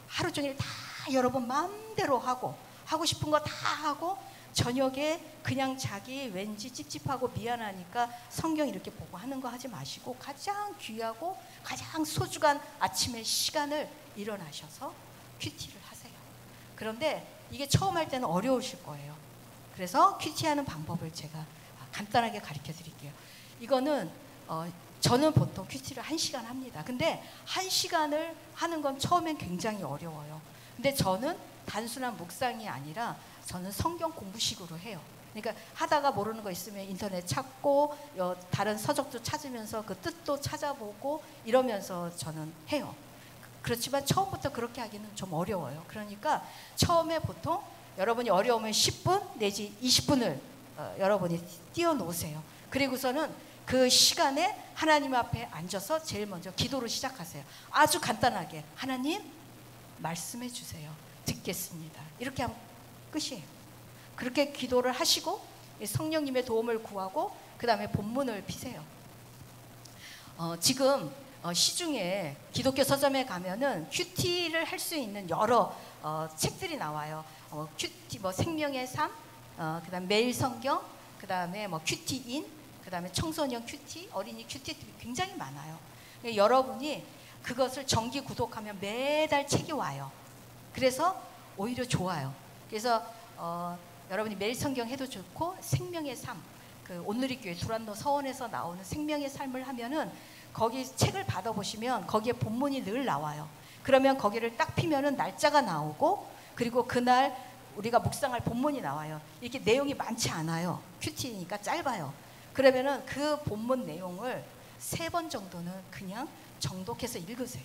하루 종일 다 여러분 마음대로 하고 싶은 거 다 하고 저녁에 그냥 자기 왠지 찝찝하고 미안하니까 성경 이렇게 보고 하는 거 하지 마시고 가장 귀하고 가장 소중한 아침의 시간을 일어나셔서 큐티를 하세요. 그런데 이게 처음 할 때는 어려우실 거예요. 그래서 큐티하는 방법을 제가 간단하게 가르쳐 드릴게요. 이거는 저는 보통 큐티를 1시간 합니다. 근데 1시간을 하는 건 처음엔 굉장히 어려워요. 근데 저는 단순한 묵상이 아니라 저는 성경 공부식으로 해요. 그러니까 하다가 모르는 거 있으면 인터넷 찾고 다른 서적도 찾으면서 그 뜻도 찾아보고 이러면서 저는 해요. 그렇지만 처음부터 그렇게 하기는 좀 어려워요. 그러니까 처음에 보통 여러분이 어려우면 10분 내지 20분을 여러분이 띄워놓으세요. 그리고서는 그 시간에 하나님 앞에 앉아서 제일 먼저 기도를 시작하세요. 아주 간단하게 하나님 말씀해 주세요. 듣겠습니다. 이렇게 하면 끝이에요. 그렇게 기도를 하시고 성령님의 도움을 구하고 그 다음에 본문을 피세요. 지금 시중에 기독교 서점에 가면은 큐티를 할 수 있는 여러 책들이 나와요. 큐티 생명의 삶, 그다음 매일 성경, 그다음에 큐티인, 그다음에 청소년 큐티, 어린이 큐티 굉장히 많아요. 여러분이 그것을 정기 구독하면 매달 책이 와요. 그래서 오히려 좋아요. 그래서 여러분이 매일 성경 해도 좋고 생명의 삶, 그 온누리교회 두란노 서원에서 나오는 생명의 삶을 하면은 거기 책을 받아보시면 거기에 본문이 늘 나와요. 그러면 거기를 딱 피면은 날짜가 나오고 그리고 그날 우리가 묵상할 본문이 나와요. 이렇게 내용이 많지 않아요. 큐티니까 짧아요. 그러면은 그 본문 내용을 3번 정도는 그냥 정독해서 읽으세요.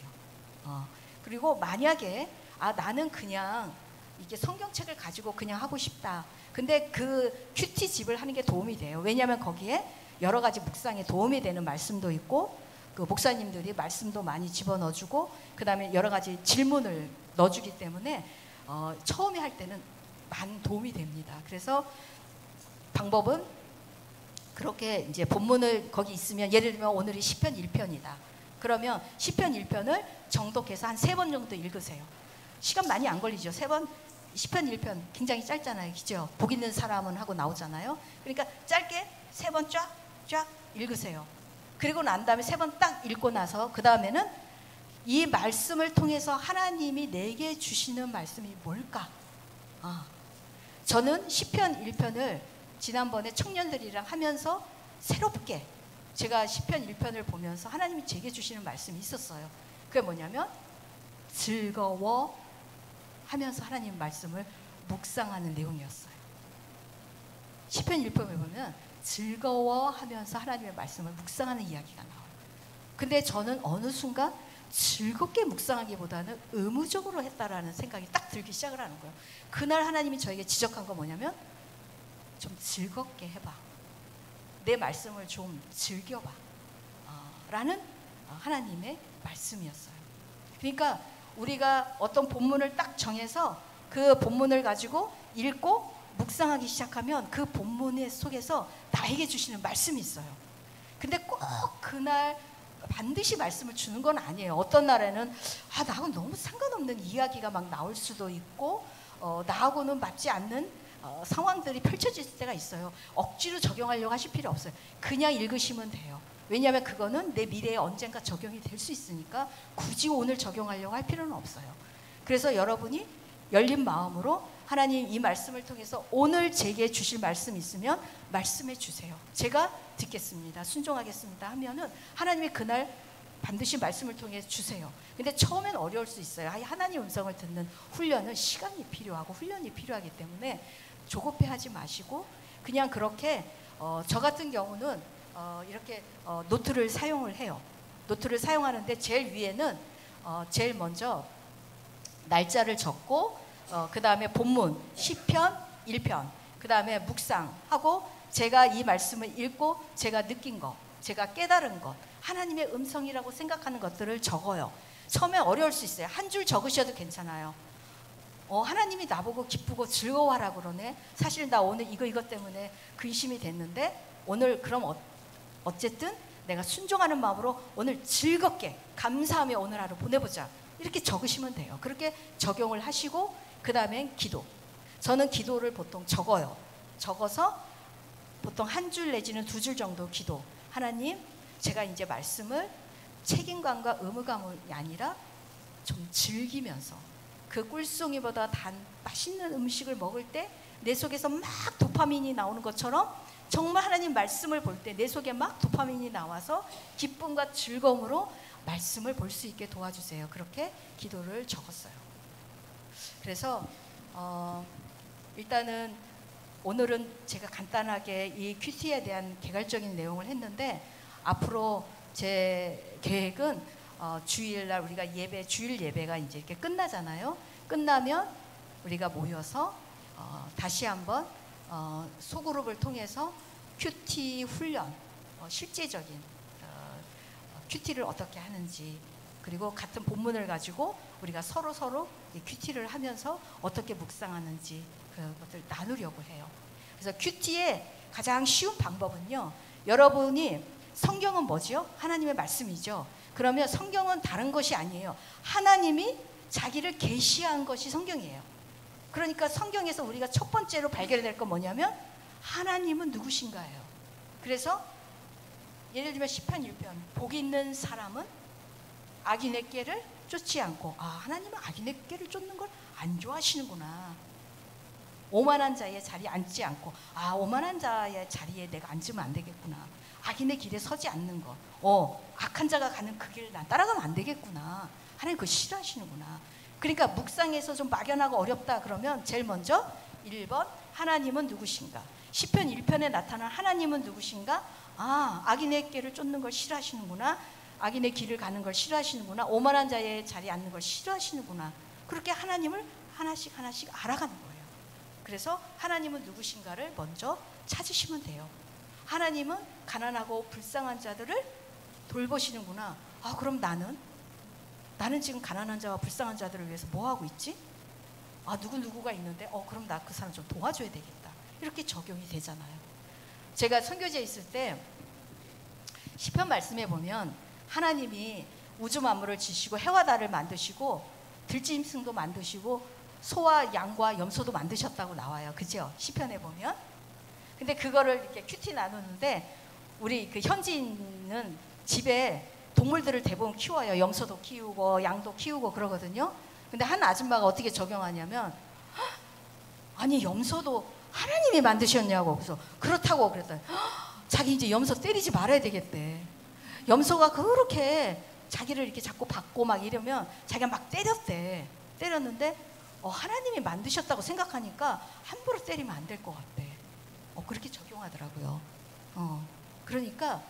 그리고 만약에 나는 그냥 이게 성경책을 가지고 그냥 하고 싶다. 근데 그 큐티 집을 하는 게 도움이 돼요. 왜냐하면 거기에 여러 가지 묵상에 도움이 되는 말씀도 있고 그 목사님들이 말씀도 많이 집어넣어주고 그 다음에 여러 가지 질문을 넣어주기 때문에 처음에 할 때는 많은 도움이 됩니다. 그래서 방법은 그렇게 이제 본문을 거기 있으면 예를 들면 오늘이 시편 1편이다. 그러면 시편 1편을 정독해서 한 3번 정도 읽으세요. 시간 많이 안 걸리죠. 3번 시편 1편 굉장히 짧잖아요. 그죠? 복 있는 사람은 하고 나오잖아요. 그러니까 짧게 3번 쫙 읽으세요. 그리고 난 다음에 3번 딱 읽고 나서 그 다음에는 이 말씀을 통해서 하나님이 내게 주시는 말씀이 뭘까? 저는 시편 1편을 지난번에 청년들이랑 하면서 새롭게 제가 시편 1편을 보면서 하나님이 제게 주시는 말씀이 있었어요. 그게 뭐냐면 즐거워 하면서 하나님 말씀을 묵상하는 내용이었어요. 시편 1편을 보면 즐거워하면서 하나님의 말씀을 묵상하는 이야기가 나와요. 근데 저는 어느 순간 즐겁게 묵상하기보다는 의무적으로 했다라는 생각이 딱 들기 시작을 하는 거예요. 그날 하나님이 저에게 지적한 거 뭐냐면 좀 즐겁게 해봐. 내 말씀을 좀 즐겨봐. 라는 하나님의 말씀이었어요. 그러니까 우리가 어떤 본문을 딱 정해서 그 본문을 가지고 읽고 묵상하기 시작하면 그 본문 속에서 나에게 주시는 말씀이 있어요. 근데 꼭 그날 반드시 말씀을 주는 건 아니에요. 어떤 날에는 나하고 너무 상관없는 이야기가 막 나올 수도 있고 나하고는 맞지 않는 상황들이 펼쳐질 때가 있어요. 억지로 적용하려고 하실 필요 없어요. 그냥 읽으시면 돼요. 왜냐하면 그거는 내 미래에 언젠가 적용이 될 수 있으니까 굳이 오늘 적용하려고 할 필요는 없어요. 그래서 여러분이 열린 마음으로 하나님 이 말씀을 통해서 오늘 제게 주실 말씀 있으면 말씀해 주세요. 제가 듣겠습니다. 순종하겠습니다 하면은 하나님이 그날 반드시 말씀을 통해 주세요. 근데 처음엔 어려울 수 있어요. 하나님 음성을 듣는 훈련은 시간이 필요하고 훈련이 필요하기 때문에 조급해하지 마시고 그냥 그렇게 저 같은 경우는 이렇게 노트를 사용을 해요. 노트를 사용하는데 제일 위에는 제일 먼저 날짜를 적고 그 다음에 본문 시편 1편 그 다음에 묵상하고 제가 이 말씀을 읽고 제가 느낀 것 제가 깨달은 것 하나님의 음성이라고 생각하는 것들을 적어요. 처음에 어려울 수 있어요. 한 줄 적으셔도 괜찮아요. 하나님이 나보고 기쁘고 즐거워하라 그러네. 사실 나 오늘 이것 때문에 근심이 됐는데 오늘 그럼 어쨌든 내가 순종하는 마음으로 오늘 즐겁게 감사하며 오늘 하루 보내보자. 이렇게 적으시면 돼요. 그렇게 적용을 하시고 그 다음엔 기도. 저는 기도를 보통 적어요. 적어서 보통 한 줄 내지는 2줄 정도 기도. 하나님, 제가 이제 말씀을 책임감과 의무감이 아니라 좀 즐기면서 그 꿀송이보다 단 맛있는 음식을 먹을 때 내 속에서 막 도파민이 나오는 것처럼 정말 하나님 말씀을 볼 때 내 속에 막 도파민이 나와서 기쁨과 즐거움으로 말씀을 볼 수 있게 도와주세요. 그렇게 기도를 적었어요. 그래서 일단은 오늘은 제가 간단하게 이 큐티에 대한 개괄적인 내용을 했는데, 앞으로 제 계획은 주일날 우리가 주일 예배가 이제 이렇게 끝나잖아요. 끝나면 우리가 모여서 다시 한번 소그룹을 통해서 큐티 훈련, 실제적인 큐티를 어떻게 하는지, 그리고 같은 본문을 가지고 우리가 서로 큐티를 하면서 어떻게 묵상하는지 그것을 나누려고 해요. 그래서 큐티의 가장 쉬운 방법은요, 여러분이 성경은 뭐죠? 하나님의 말씀이죠. 그러면 성경은 다른 것이 아니에요. 하나님이 자기를 계시한 것이 성경이에요. 그러니까 성경에서 우리가 첫 번째로 발견해야 될 건 뭐냐면 하나님은 누구신가예요. 그래서 예를 들면 시편 1편, 복 있는 사람은 악인의 꾀를 쫓지 않고, 하나님은 악인의 꾀를 쫓는 걸 안 좋아하시는구나. 오만한 자의 자리에 앉지 않고, 오만한 자의 자리에 내가 앉으면 안 되겠구나. 악인의 길에 서지 않는 것, 악한 자가 가는 그 길을 난 따라가면 안 되겠구나. 하나님 그거 싫어하시는구나. 그러니까 묵상에서 좀 막연하고 어렵다 그러면 제일 먼저 1번 하나님은 누구신가. 시편 1편에 나타난 하나님은 누구신가. 악인의 길을 쫓는 걸 싫어하시는구나. 악인의 길을 가는 걸 싫어하시는구나. 오만한 자의 자리에 앉는 걸 싫어하시는구나. 그렇게 하나님을 하나씩 알아가는 거예요. 그래서 하나님은 누구신가를 먼저 찾으시면 돼요. 하나님은 가난하고 불쌍한 자들을 돌보시는구나. 그럼 나는 지금 가난한 자와 불쌍한 자들을 위해서 뭐 하고 있지? 누구가 있는데 그럼 나 그 사람 좀 도와줘야 되겠다. 이렇게 적용이 되잖아요. 제가 선교지에 있을 때 시편 말씀에 보면 하나님이 우주 만물을 지시고 해와 달을 만드시고 들짐승도 만드시고 소와 양과 염소도 만드셨다고 나와요. 그죠? 시편에 보면. 근데 그거를 이렇게 큐티 나누는데, 우리 그 현지인은 집에 동물들을 대부분 키워요. 염소도 키우고 양도 키우고 그러거든요. 근데 한 아줌마가 어떻게 적용하냐면, 아니 염소도 하나님이 만드셨냐고. 그래서 그렇다고 그랬더니 자기 이제 염소 때리지 말아야 되겠대. 염소가 그렇게 자기를 이렇게 자꾸 받고 막 이러면 자기가 막 때렸대. 때렸는데 하나님이 만드셨다고 생각하니까 함부로 때리면 안 될 것 같대. 그렇게 적용하더라고요. 그러니까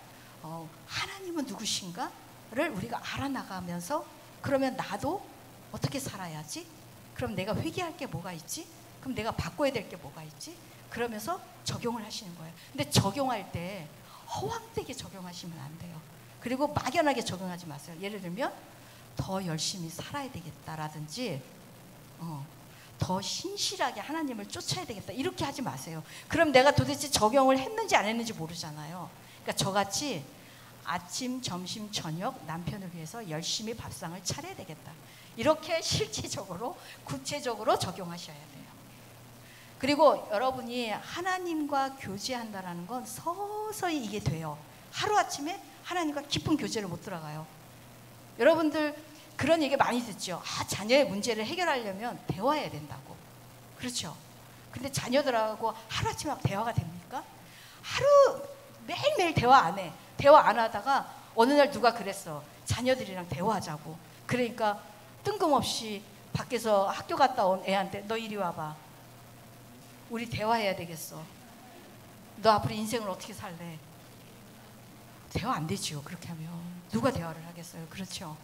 하나님은 누구신가를 우리가 알아나가면서, 그러면 나도 어떻게 살아야지? 그럼 내가 회개할 게 뭐가 있지? 그럼 내가 바꿔야 될 게 뭐가 있지? 그러면서 적용을 하시는 거예요. 근데 적용할 때 허황되게 적용하시면 안 돼요. 그리고 막연하게 적용하지 마세요. 예를 들면 더 열심히 살아야 되겠다라든지 더 신실하게 하나님을 쫓아야 되겠다 이렇게 하지 마세요. 그럼 내가 도대체 적용을 했는지 안 했는지 모르잖아요. 그러니까 저같이 아침, 점심, 저녁 남편을 위해서 열심히 밥상을 차려야 되겠다. 이렇게 실질적으로 구체적으로 적용하셔야 돼요. 그리고 여러분이 하나님과 교제한다는 건 서서히 이게 돼요. 하루아침에 하나님과 깊은 교제를 못 들어가요. 여러분들 그런 얘기 많이 듣죠. 자녀의 문제를 해결하려면 대화해야 된다고. 그렇죠. 근데 자녀들하고 하루아침에 막 대화가 됩니까? 매일매일 대화 안 해. 대화 안 하다가 어느 날 누가 그랬어. 자녀들이랑 대화하자고. 그러니까 뜬금없이 밖에서 학교 갔다 온 애한테 너 이리 와봐. 우리 대화해야 되겠어. 너 앞으로 인생을 어떻게 살래? 대화 안 되지요. 그렇게 하면 누가 대화를 하겠어요. 그렇죠.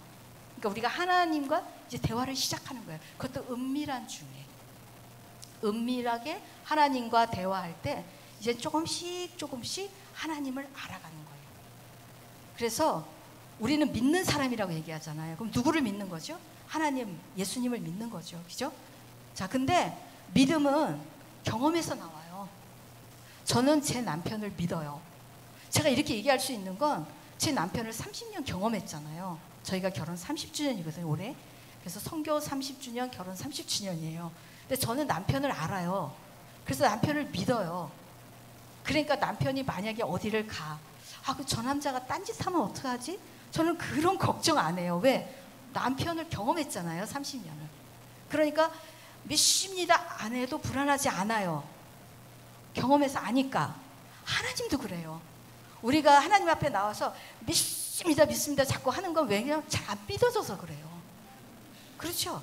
그러니까 우리가 하나님과 이제 대화를 시작하는 거예요. 그것도 은밀한 중에 은밀하게 하나님과 대화할 때 이제 조금씩 하나님을 알아가는 거예요. 그래서 우리는 믿는 사람이라고 얘기하잖아요. 그럼 누구를 믿는 거죠? 하나님, 예수님을 믿는 거죠. 그죠? 자, 근데 믿음은 경험에서 나와요. 저는 제 남편을 믿어요. 제가 이렇게 얘기할 수 있는 건 제 남편을 30년 경험했잖아요. 저희가 결혼 30주년이거든요, 올해. 그래서 선교 30주년, 결혼 30주년이에요. 근데 저는 남편을 알아요. 그래서 남편을 믿어요. 그러니까 남편이 만약에 어디를 가, 저 남자가 딴짓하면 어떡하지? 저는 그런 걱정 안 해요. 왜? 남편을 경험했잖아요, 30년을. 그러니까 믿습니다 안 해도 불안하지 않아요. 경험해서 아니까. 하나님도 그래요. 우리가 하나님 앞에 나와서 믿습니다, 믿습니다 자꾸 하는 건 왜냐면 잘 안 믿어져서 그래요. 그렇죠?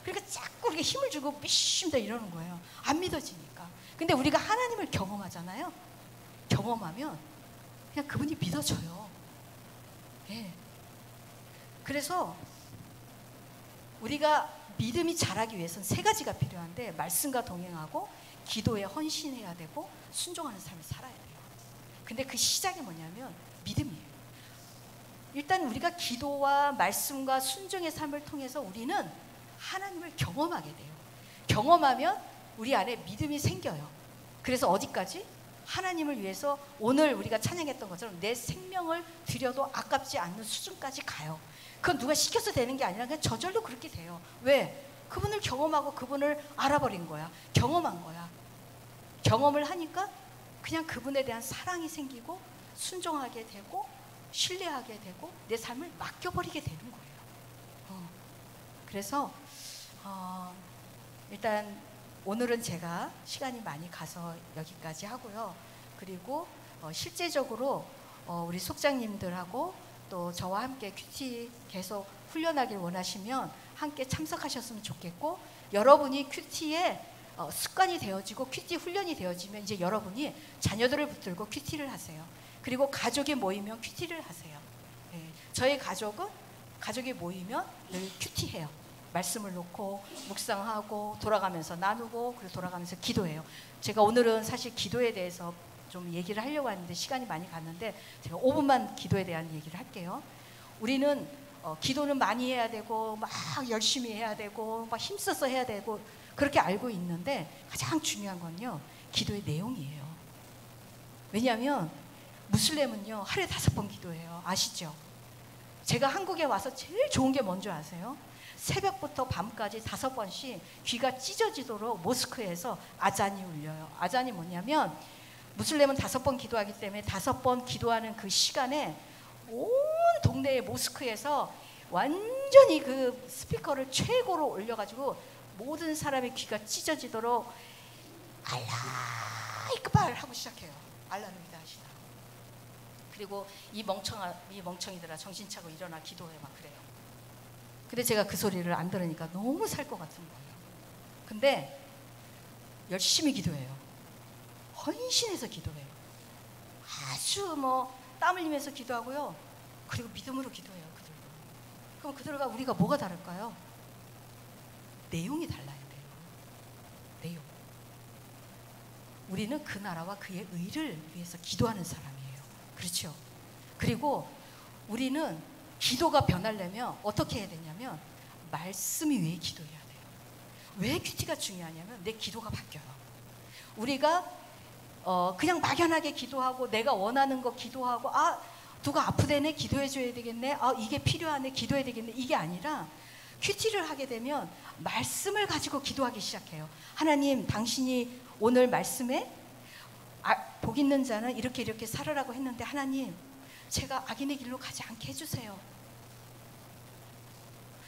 그러니까 자꾸 우리가 힘을 주고 믿습니다 이러는 거예요. 안 믿어지니까. 근데 우리가 하나님을 경험하잖아요. 경험하면 그냥 그분이 믿어져요. 예. 그래서 우리가 믿음이 자라기 위해서는 세 가지가 필요한데, 말씀과 동행하고 기도에 헌신해야 되고 순종하는 삶을 살아야 돼요. 근데 그 시작이 뭐냐면 믿음이에요. 일단 우리가 기도와 말씀과 순종의 삶을 통해서 우리는 하나님을 경험하게 돼요. 경험하면 우리 안에 믿음이 생겨요. 그래서 어디까지? 하나님을 위해서 오늘 우리가 찬양했던 것처럼 내 생명을 드려도 아깝지 않는 수준까지 가요. 그건 누가 시켜서 되는 게 아니라 그냥 저절로 그렇게 돼요. 왜? 그분을 경험하고 그분을 알아버린 거야. 경험한 거야. 경험을 하니까 그냥 그분에 대한 사랑이 생기고 순종하게 되고 신뢰하게 되고 내 삶을 맡겨버리게 되는 거예요. 그래서 일단 오늘은 제가 시간이 많이 가서 여기까지 하고요. 그리고 실제적으로 우리 속장님들하고 또 저와 함께 큐티 계속 훈련하길 원하시면 함께 참석하셨으면 좋겠고, 여러분이 큐티에 습관이 되어지고 큐티 훈련이 되어지면 이제 여러분이 자녀들을 붙들고 큐티를 하세요. 그리고 가족이 모이면 큐티를 하세요. 네. 저희 가족이 모이면 늘 큐티해요. 말씀을 놓고 묵상하고 돌아가면서 나누고 그리고 돌아가면서 기도해요. 제가 오늘은 사실 기도에 대해서 좀 얘기를 하려고 하는데 시간이 많이 갔는데 제가 5분만 기도에 대한 얘기를 할게요. 우리는 기도는 많이 해야 되고 막 열심히 해야 되고 막 힘써서 해야 되고 그렇게 알고 있는데, 가장 중요한 건요 기도의 내용이에요. 왜냐하면 무슬림은요 하루에 5번 기도해요. 아시죠? 제가 한국에 와서 제일 좋은 게 뭔지 아세요? 새벽부터 밤까지 5번씩 귀가 찢어지도록 모스크에서 아잔이 울려요. 아잔이 뭐냐면 무슬림은 5번 기도하기 때문에 5번 기도하는 그 시간에 온 동네의 모스크에서 완전히 그 스피커를 최고로 올려가지고 모든 사람의 귀가 찢어지도록 알라 이크발 하고 시작해요. 알라를 위대하시다. 그리고 이 멍청이들아 정신 차고 일어나 기도해 막 그래요. 근데 제가 그 소리를 안 들으니까 너무 살 것 같은 거예요. 근데 열심히 기도해요. 헌신해서 기도해요. 아주 땀 흘리면서 기도하고요. 그리고 믿음으로 기도해요. 그들과. 그럼 그들과 우리가 뭐가 다를까요? 내용이 달라야 돼요. 내용. 우리는 그 나라와 그의 의를 위해서 기도하는 사람이에요. 그렇죠? 그리고 우리는 기도가 변하려면 어떻게 해야 되냐면 말씀 위에 기도해야 돼요. 왜 큐티가 중요하냐면 내 기도가 바뀌어요. 우리가 그냥 막연하게 기도하고 내가 원하는 거 기도하고 누가 아프대네 기도해 줘야 되겠네, 이게 필요하네 기도해야 되겠네, 이게 아니라 큐티를 하게 되면 말씀을 가지고 기도하기 시작해요. 하나님, 당신이 오늘 말씀에 복 있는 자는 이렇게 이렇게 살으라고 했는데 하나님, 제가 악인의 길로 가지 않게 해주세요.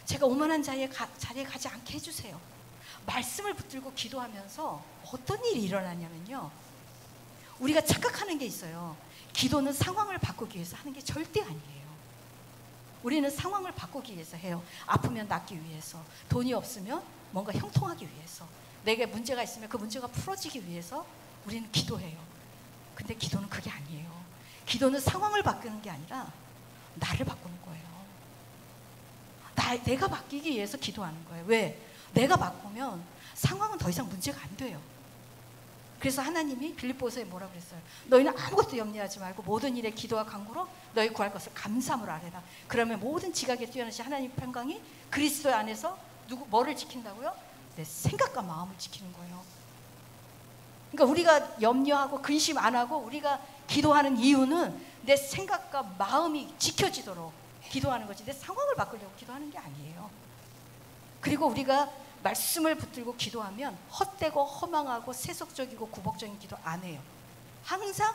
제가 오만한 자리에 가지 않게 해주세요. 말씀을 붙들고 기도하면서 어떤 일이 일어나냐면요, 우리가 착각하는 게 있어요. 기도는 상황을 바꾸기 위해서 하는 게 절대 아니에요. 우리는 상황을 바꾸기 위해서 해요. 아프면 낫기 위해서, 돈이 없으면 뭔가 형통하기 위해서, 내게 문제가 있으면 그 문제가 풀어지기 위해서 우리는 기도해요. 근데 기도는 그게 아니에요. 기도는 상황을 바꾸는 게 아니라 나를 바꾸는 거예요. 내가 바뀌기 위해서 기도하는 거예요. 왜? 내가 바꾸면 상황은 더 이상 문제가 안 돼요. 그래서 하나님이 빌립보서에 뭐라 그랬어요? 너희는 아무것도 염려하지 말고 모든 일에 기도와 간구로 너희 구할 것을 감사함으로 아뢰라. 그러면 모든 지각에 뛰어나신 하나님 평강이 그리스도 안에서 뭐를 지킨다고요? 내 생각과 마음을 지키는 거예요. 그러니까 우리가 염려하고 근심 안 하고 우리가 기도하는 이유는 내 생각과 마음이 지켜지도록 기도하는 거지, 내 상황을 바꾸려고 기도하는 게 아니에요. 그리고 우리가 말씀을 붙들고 기도하면 헛되고 허망하고 세속적이고 구복적인 기도 안 해요. 항상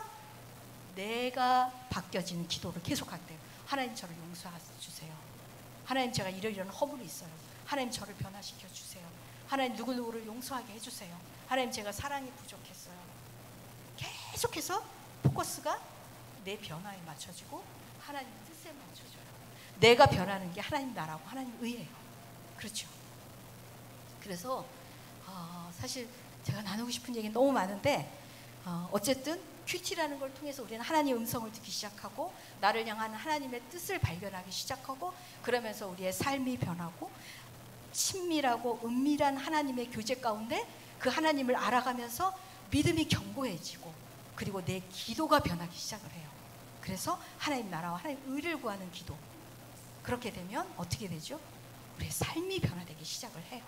내가 바뀌어지는 기도를 계속할 때요. 하나님 저를 용서해 주세요. 하나님 제가 이러이러한 허물이 있어요. 하나님 저를 변화시켜 주세요. 하나님 누구누구를 용서하게 해주세요. 하나님 제가 사랑이 부족했어요. 계속해서 포커스가 내 변화에 맞춰지고 하나님 뜻에 맞춰져요. 내가 변하는 게 하나님 나라고 하나님 의예요. 그렇죠. 그래서 사실 제가 나누고 싶은 얘기는 너무 많은데 어쨌든 큐티라는 걸 통해서 우리는 하나님의 음성을 듣기 시작하고 나를 향한 하나님의 뜻을 발견하기 시작하고 그러면서 우리의 삶이 변하고 친밀하고 은밀한 하나님의 교제 가운데 그 하나님을 알아가면서 믿음이 견고해지고 그리고 내 기도가 변하기 시작을 해요. 그래서 하나님 나라와 하나님 의를 구하는 기도. 그렇게 되면 어떻게 되죠? 우리의 삶이 변화되기 시작을 해요.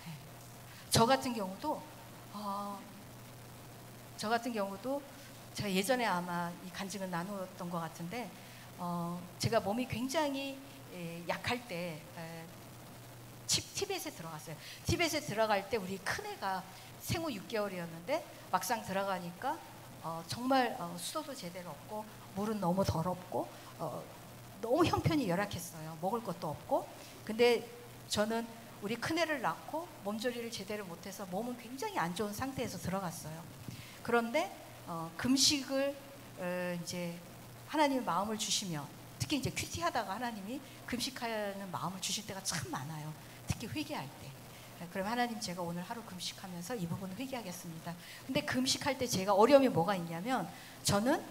네. 저 같은 경우도 제가 예전에 아마 이 간증을 나누었던 것 같은데 제가 몸이 굉장히 약할 때 티벳에 들어갔어요. 티벳에 들어갈 때 우리 큰애가 생후 6개월이었는데 막상 들어가니까 정말 수도도 제대로 없고 물은 너무 더럽고 너무 형편이 열악했어요. 먹을 것도 없고. 근데 저는 우리 큰애를 낳고 몸조리를 제대로 못해서 몸은 굉장히 안 좋은 상태에서 들어갔어요. 그런데 금식을 이제 하나님의 마음을 주시면 특히 이제 큐티하다가 하나님이 금식하는 마음을 주실 때가 참 많아요. 특히 회개할 때. 그럼 하나님 제가 오늘 하루 금식하면서 이 부분을 회개하겠습니다. 근데 금식할 때 제가 어려움이 뭐가 있냐면 저는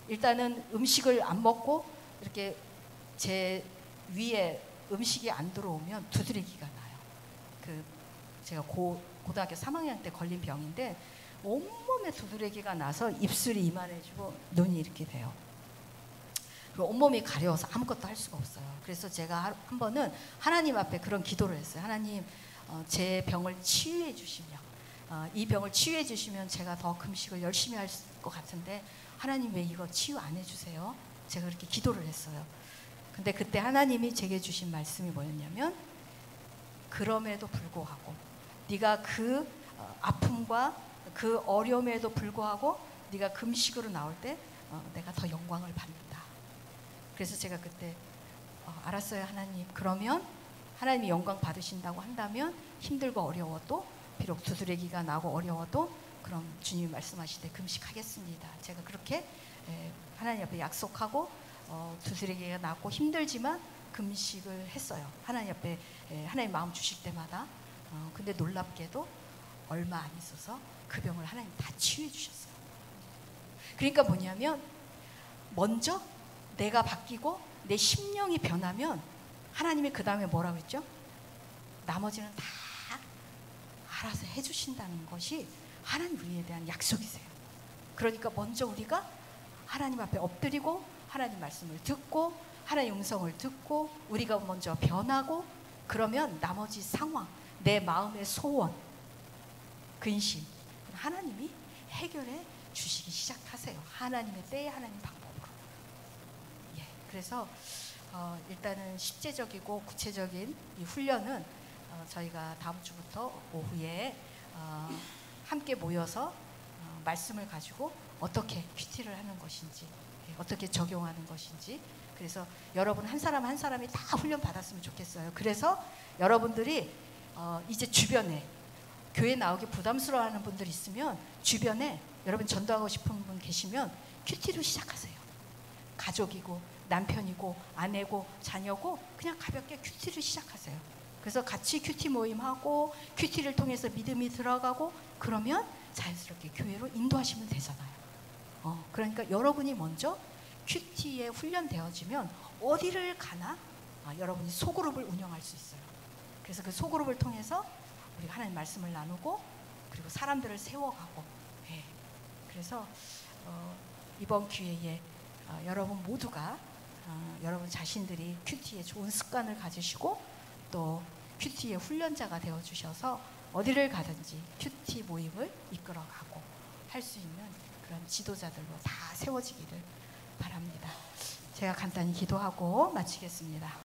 일단은 음식을 안 먹고 이렇게 제 위에 음식이 안 들어오면 두드러기가 나요. 제가 고등학교 3학년 때 걸린 병인데 온몸에 두드러기가 나서 입술이 이만해지고 눈이 이렇게 돼요. 그리고 온몸이 가려워서 아무것도 할 수가 없어요. 그래서 제가 한 번은 하나님 앞에 그런 기도를 했어요. 하나님 제 병을 치유해 주시며 이 병을 치유해 주시면 제가 더 금식을 열심히 할 것 같은데 하나님 왜 이거 치유 안 해주세요? 제가 그렇게 기도를 했어요. 근데 그때 하나님이 제게 주신 말씀이 뭐였냐면 그럼에도 불구하고 네가 그 아픔과 그 어려움에도 불구하고 네가 금식으로 나올 때 내가 더 영광을 받는다. 그래서 제가 그때 알았어요 하나님. 그러면 하나님이 영광 받으신다고 한다면 힘들고 어려워도 비록 두드러기가 나고 어려워도 그럼 주님이 말씀하시되 금식하겠습니다. 제가 그렇게 하나님 앞에 약속하고 두드러기가 나고 힘들지만 금식을 했어요. 하나님 앞에 하나님 마음 주실 때마다. 근데 놀랍게도 얼마 안 있어서 그 병을 하나님 다 치유해 주셨어요. 그러니까 뭐냐면 먼저 내가 바뀌고 내 심령이 변하면 하나님이 그 다음에 뭐라고 했죠? 나머지는 다 알아서 해주신다는 것이 하나님 우리에 대한 약속이세요. 그러니까 먼저 우리가 하나님 앞에 엎드리고 하나님 말씀을 듣고 하나님 음성을 듣고 우리가 먼저 변하고 그러면 나머지 상황, 내 마음의 소원, 근심 하나님이 해결해 주시기 시작하세요. 하나님의 때에 하나님 방법으로. 그래서 일단은 실제적이고 구체적인 이 훈련은 저희가 다음 주부터 오후에 함께 모여서 말씀을 가지고 어떻게 큐티를 하는 것인지 어떻게 적용하는 것인지 그래서 여러분 한 사람 한 사람이 다 훈련 받았으면 좋겠어요. 그래서 여러분들이 이제 주변에 교회 나오기 부담스러워하는 분들 있으면 주변에 여러분 전도하고 싶은 분 계시면 큐티로 시작하세요. 가족이고 남편이고 아내고 자녀고 그냥 가볍게 큐티를 시작하세요. 그래서 같이 큐티 모임하고 큐티를 통해서 믿음이 들어가고 그러면 자연스럽게 교회로 인도하시면 되잖아요. 그러니까 여러분이 먼저 큐티에 훈련되어지면 어디를 가나 여러분이 소그룹을 운영할 수 있어요. 그래서 그 소그룹을 통해서 우리가 하나님 말씀을 나누고 그리고 사람들을 세워가고 그래서 이번 기회에 여러분 모두가 여러분 자신들이 큐티에 좋은 습관을 가지시고 또 큐티의 훈련자가 되어주셔서 어디를 가든지 큐티 모임을 이끌어가고 할 수 있는 그런 지도자들로 다 세워지기를 바랍니다. 제가 간단히 기도하고 마치겠습니다.